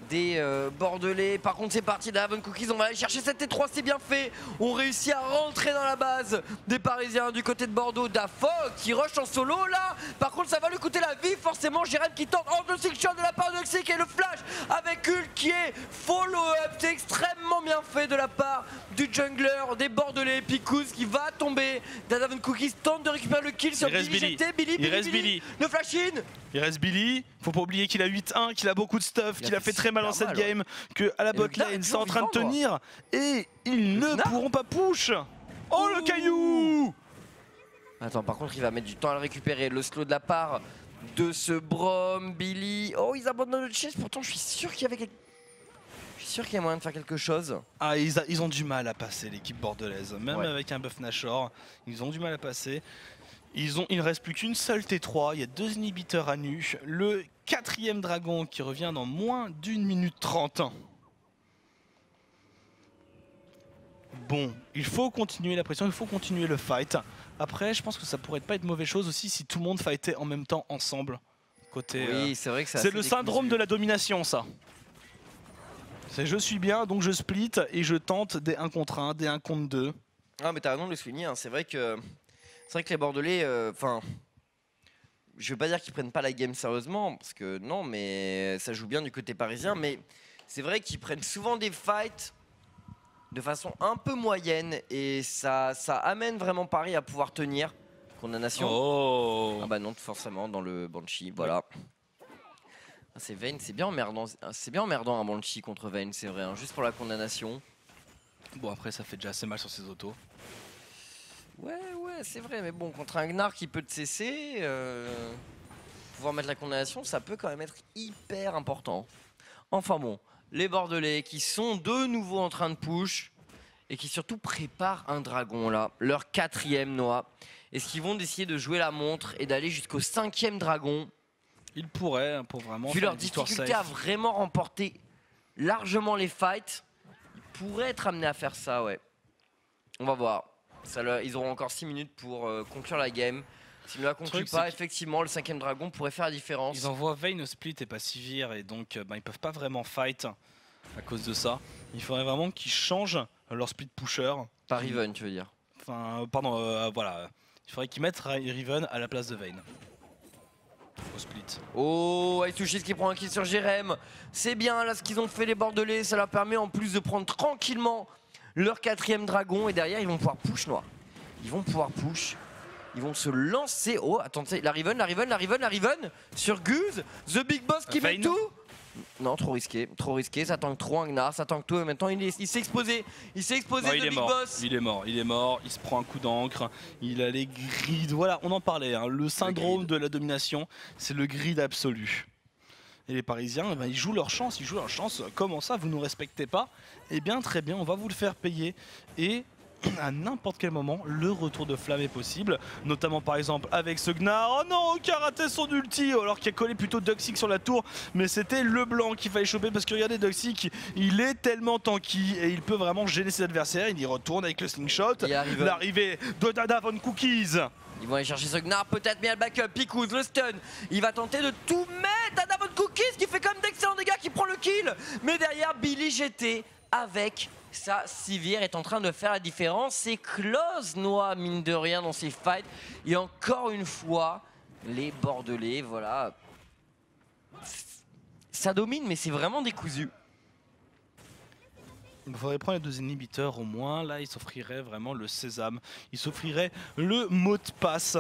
des Bordelais. Par contre c'est parti de la Von Cookies, on va aller chercher cette T3, c'est bien fait. On réussit à rentrer dans la base des Parisiens du côté de Bordeaux. Dafox qui rush en solo là. Par contre ça va lui coûter la vie forcément. Jérém qui tente hors de section de la part de Xic et le flash avec Hulk qui est follow-up. C'est extrêmement bien fait de la part du jungler des Bordelais. Picous qui va tomber. Dada Von Cookies tente de récupérer le kill sur Billy GT. Billy. Le flash in. Il reste Billy, faut pas oublier qu'il a 8-1, qu'il a beaucoup de stuff, qu'il a fait très mal dans cette game, que à la bot lane c'est en train de tenir et ils ne pourront pas push. Oh le caillou! Attends, par contre il va mettre du temps à le récupérer, le slow de la part de ce Brom, Billy. Oh, ils abandonnent le chase, pourtant je suis sûr qu'il y avait y a moyen de faire quelque chose. Ah, ils ont du mal à passer l'équipe bordelaise, même avec un buff Nashor, ils ont du mal à passer. Il ne reste plus qu'une seule T3, il y a 2 inhibiteurs à nu. Le 4ème dragon qui revient dans moins d'1 minute 30. Bon, il faut continuer la pression, il faut continuer le fight. Après, je pense que ça pourrait pas être mauvaise chose aussi si tout le monde fightait en même temps ensemble. Côté, oui, c'est vrai que c'est le syndrome de la domination, ça. C'est je suis bien, donc je split et je tente des 1 contre 1, des 1 contre 2. Ah mais t'as raison de le souligner, hein. C'est vrai que les Bordelais, enfin, je veux pas dire qu'ils prennent pas la game sérieusement, parce que non, mais ça joue bien du côté parisien, mais c'est vrai qu'ils prennent souvent des fights de façon un peu moyenne et ça amène vraiment Paris à pouvoir tenir. Condamnation. Oh. Ah bah non, forcément dans le Banshee, voilà. Ah, c'est Vayne, c'est bien emmerdant un Banshee contre Vayne, c'est vrai, hein, juste pour la condamnation. Bon après ça fait déjà assez mal sur ses autos. Ouais, c'est vrai, mais bon, contre un Gnar qui peut te cesser, pouvoir mettre la condamnation, ça peut quand même être hyper important. Enfin bon, les Bordelais qui sont de nouveau en train de push et qui surtout préparent un dragon là, leur 4e Noah. Est-ce qu'ils vont essayer de jouer la montre et d'aller jusqu'au 5e dragon? Ils pourraient, hein, pour vraiment. Vu leur difficulté à vraiment remporter largement les fights, ils pourraient être amenés à faire ça, ouais. On va voir. Ils auront encore 6 minutes pour conclure la game. S'ils ne la concluent pas, effectivement, le 5e dragon pourrait faire la différence. Ils envoient Vayne au split et pas Sivir, et donc ils peuvent pas vraiment fight à cause de ça. Il faudrait vraiment qu'ils changent leur split pusher. Par Riven, tu veux dire? Enfin, pardon, voilà. Il faudrait qu'ils mettent Riven à la place de Vayne. Au split. Oh, Aitouchis qui prend un kill sur Jérém. C'est bien là ce qu'ils ont fait les Bordelais. Ça leur permet en plus de prendre tranquillement leur 4e dragon. Et derrière, ils vont pouvoir push Noir. Ils vont pouvoir push. Ils vont se lancer. Oh, attendez, la Riven sur Guz. The Big Boss qui met tout. Non, trop risqué, ça tank trop un Gnar, ça tank tout et maintenant il s'est exposé, The Big Boss. Il est mort, il se prend un coup d'encre, il a les grids, voilà, on en parlait, hein, le syndrome de la domination, c'est le grid absolu. Et les Parisiens, eh ben, ils jouent leur chance, comment ça, vous nous respectez pas? Eh bien très bien, on va vous le faire payer et à n'importe quel moment, le retour de flamme est possible, notamment par exemple avec ce Gnar. Oh non, qui a raté son ulti alors qu'il a collé plutôt Duxic sur la tour, mais c'était le blanc qu'il fallait choper parce que regardez Duxic, il est tellement tanky et il peut vraiment gêner ses adversaires. Il y retourne avec le slingshot, l'arrivée de Dada Von Cookies. Ils vont aller chercher ce Gnar peut-être, mais il y a le backup, Picouz, le stun. Il va tenter de tout mettre, Dada Von Cookies qui fait quand même d'excellents dégâts, qui prend le kill. Mais derrière, Billy GT avec ça, Sivir est en train de faire la différence. C'est close, Noah, mine de rien, dans ces fights. Et encore une fois, les Bordelais, voilà. Ça domine, mais c'est vraiment décousu. Il faudrait prendre les 2 inhibiteurs au moins. Là, il s'offrirait vraiment le sésame. Il s'offrirait le mot de passe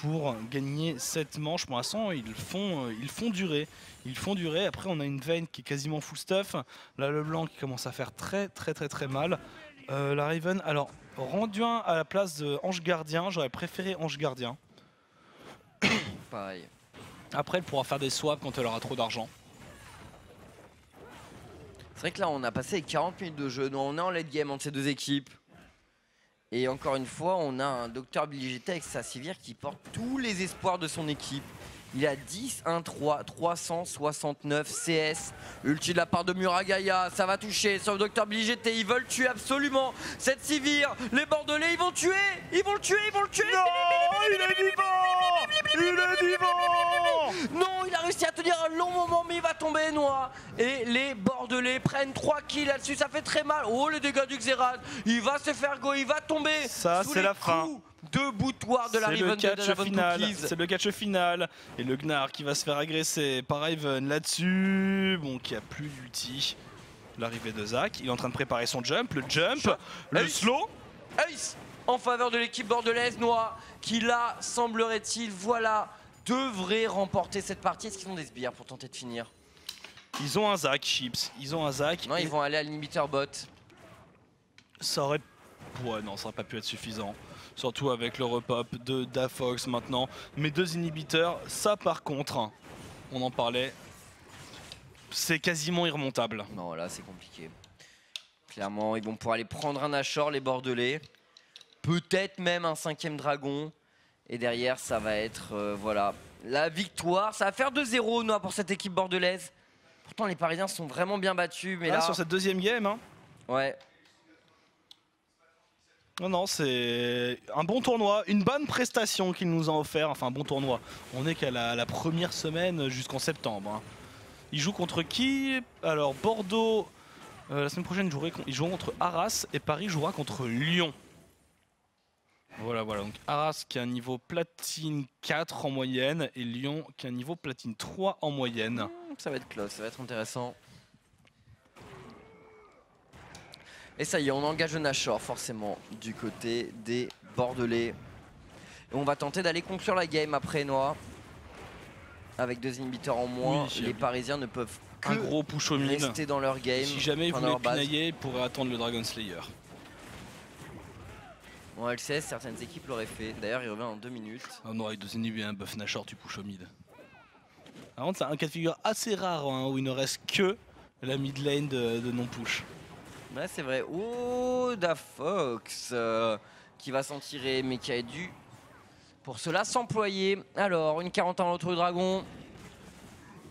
pour gagner cette manche. Pour l'instant, ils font durer. Après, on a une Vayne qui est quasiment full stuff. Là, le blanc qui commence à faire très mal. La Riven, alors, rendu un à la place de Ange Gardien. J'aurais préféré Ange Gardien. Pareil. Après, elle pourra faire des swaps quand elle aura trop d'argent. C'est vrai que là, on a passé 40 minutes de jeu. On est en late game entre ces deux équipes. Et encore une fois, on a un Dr Billy GT avec sa Sivir qui porte tous les espoirs de son équipe. Il a 10-1-3, 369 CS. Ulti de la part de Muragaya, ça va toucher sur le Dr Billy GT. Ils veulent tuer absolument cette Sivir. Les Bordelais, ils vont le tuer. Non, il est vivant. Non, il a réussi à tenir un long moment, mais il va tomber, Noah. Et les Bordelais prennent 3 kills là-dessus, ça fait très mal. Oh, les dégâts du Xerath. Il va se faire go, il va tomber. Ça, c'est la fin. De boutoir de la Riven de Dada Von Cookies. C'est le catch final. Et le Gnar qui va se faire agresser par Riven là-dessus. Bon, qui a plus d'ulti. L'arrivée de Zach. Il est en train de préparer son jump. Le jump. Le slow. Ace en faveur de l'équipe bordelaise, Noah. Qui là, semblerait-il, voilà, devrait remporter cette partie. Est-ce qu'ils ont des sbires pour tenter de finir? Ils ont un Zach, Chips. Ils ont un Zach. Non, ils vont aller à l'inhibiteur bot. Ça aurait... Ouais, non, ça aurait pas pu être suffisant. Surtout avec le repop de Dafox maintenant. Mais 2 inhibiteurs, ça par contre, on en parlait, c'est quasiment irremontable. Non, là c'est compliqué. Clairement, ils vont pouvoir aller prendre un Nashor, les Bordelais. Peut-être même un 5e dragon. Et derrière, ça va être, voilà, la victoire. Ça va faire 2-0 pour cette équipe bordelaise. Pourtant, les Parisiens sont vraiment bien battus. Mais là, sur cette 2e game, hein. Ouais. Non, c'est un bon tournoi, une bonne prestation qu'ils nous ont offert. Enfin, un bon tournoi. On est qu'à la première semaine jusqu'en septembre. Hein. Ils jouent contre qui? Alors, Bordeaux, la semaine prochaine, ils joueront contre Arras et Paris jouera contre Lyon. Voilà, donc Arras qui a un niveau platine 4 en moyenne et Lyon qui a un niveau platine 3 en moyenne. Ça va être close, ça va être intéressant. Et ça y est, on engage le Nashor forcément du côté des Bordelais. Et on va tenter d'aller conclure la game après Noah. Avec 2 inhibiteurs en moins, oui, les Parisiens ne peuvent que un gros push au mid. Rester dans leur game. Si jamais ils voulaient pinailler, ils pourraient attendre le Dragon Slayer. En LCS, certaines équipes l'auraient fait. D'ailleurs, il revient en 2 minutes. Oh non, avec 2 inhibs et un buff Nashor, tu push au mid. Par contre, c'est un cas de figure assez rare hein, où il ne reste que la mid lane de non-push. Ouais, c'est vrai. Oh, Da Fox qui va s'en tirer, mais qui a dû pour cela s'employer. Alors, une 40 ans l'autre dragon.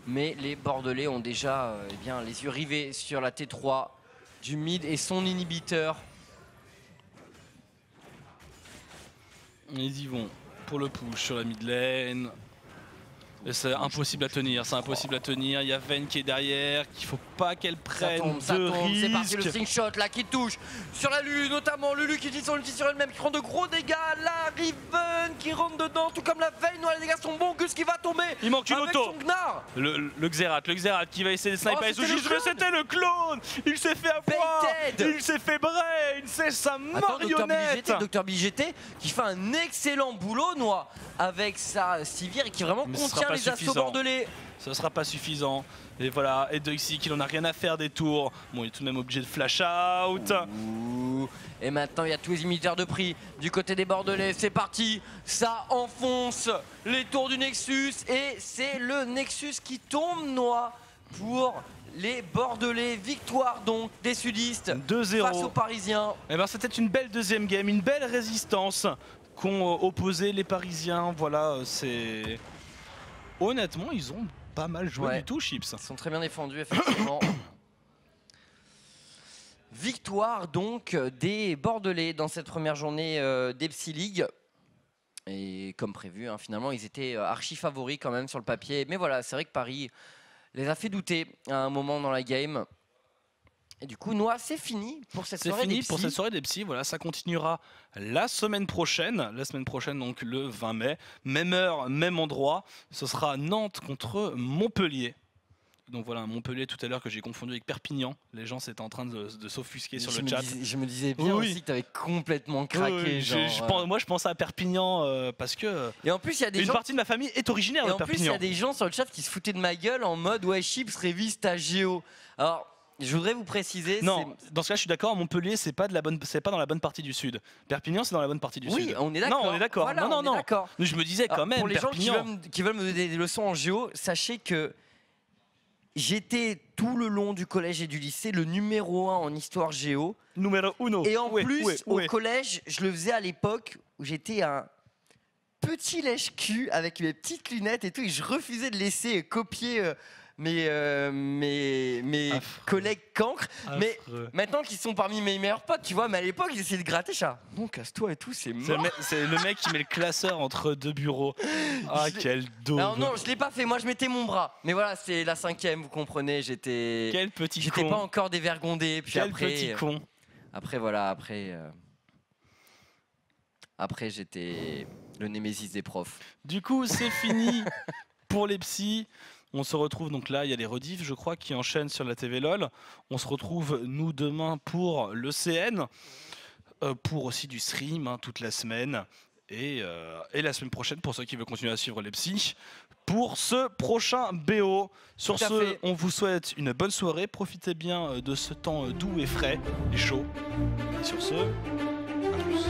Mais les Bordelais ont déjà eh bien, les yeux rivés sur la T3 du mid et son inhibiteur. Ils y vont pour le push sur la mid lane. C'est impossible à tenir, c'est impossible à tenir. Il y a Vayne qui est derrière, qu'il faut pas qu'elle prenne ça de tombe. risques. C'est parti le slingshot là qui touche sur la Lulu, notamment Lulu qui utilise son ulti sur elle-même, qui prend de gros dégâts. La Riven qui rentre dedans, tout comme la Vayne. Les dégâts sont bons, Gus qui va tomber. Il manque une avec auto. Son Gnar. Le Xerath qui va essayer de sniper C'était mais c'était le clone. Il s'est fait avoir, Baited. il s'est fait brain, c'est sa marionnette. Dr BGT qui fait un excellent boulot Noah avec sa Sivir et qui vraiment contient les assauts bordelais. Ce sera pas suffisant. Et voilà, et Doxy qui n'en a rien à faire des tours. Bon, il est tout de même obligé de flash out. Ouh. Et maintenant, il y a tous les inhibiteurs de prix du côté des Bordelais. C'est parti, ça enfonce les tours du Nexus. Et c'est le Nexus qui tombe, Noah, pour les Bordelais. Victoire donc des sudistes 2-0 face aux Parisiens. Et ben, c'était une belle deuxième game, une belle résistance qu'ont opposé les Parisiens. Voilà, c'est... Honnêtement, ils ont pas mal joué du tout, Chips. Ils sont très bien défendus, effectivement. Victoire donc des Bordelais dans cette première journée d'Epsi League. Et comme prévu, hein, finalement, ils étaient archi favoris quand même sur le papier. Mais voilà, c'est vrai que Paris les a fait douter à un moment dans la game. Et du coup, Noah, c'est fini pour cette soirée d'Epsi. Pour cette soirée d'Epsi. Voilà, ça continuera la semaine prochaine. La semaine prochaine, donc le 20 mai. Même heure, même endroit. Ce sera Nantes contre Montpellier. Donc voilà, Montpellier tout à l'heure que j'ai confondu avec Perpignan. Les gens s'étaient en train de s'offusquer sur le chat. Je me disais bien aussi que tu avais complètement craqué. Moi, je pensais à Perpignan parce que et en plus, il y a des une partie de ma famille est originaire de Perpignan. Et en plus, il y a des gens sur le chat qui se foutaient de ma gueule en mode ouais, Chips révise ta géo. Alors, je voudrais vous préciser. Non, dans ce cas, je suis d'accord. Montpellier, c'est pas dans la bonne partie du sud. Perpignan, c'est dans la bonne partie du sud. Oui, on est d'accord. Non, on est d'accord. Voilà, non. d'accord. Je me disais quand même. Pour les Perpignan... gens qui veulent me donner des leçons en géo, sachez que j'étais tout le long du collège et du lycée le numéro 1 en histoire géo. Numéro uno. Et en plus, au collège, je le faisais à l'époque où j'étais un petit lèche-cul avec mes petites lunettes et tout, et je refusais de laisser copier. Mes collègues cancres, mais maintenant qu'ils sont parmi mes meilleurs potes, tu vois, mais à l'époque ils essayaient de gratter, ça. Bon, casse-toi et tout, c'est mort. C'est le mec qui met le classeur entre deux bureaux. Ah, quel dos. Alors non, je l'ai pas fait, moi je mettais mon bras. Mais voilà, c'est la 5e, vous comprenez, j'étais. Quel petit con. J'étais pas encore dévergondé. Puis quel après, petit con. Après, voilà, après j'étais le némésis des profs. Du coup, c'est fini pour les psys. On se retrouve donc là, il y a les rediffs, je crois, qui enchaînent sur la TV LOL. On se retrouve, nous, demain pour le CN, pour aussi du stream toute la semaine. Et la semaine prochaine, pour ceux qui veulent continuer à suivre les psys, pour ce prochain BO. Sur ce, on vous souhaite une bonne soirée. Profitez bien de ce temps doux et frais et chaud. Et sur ce, à plus.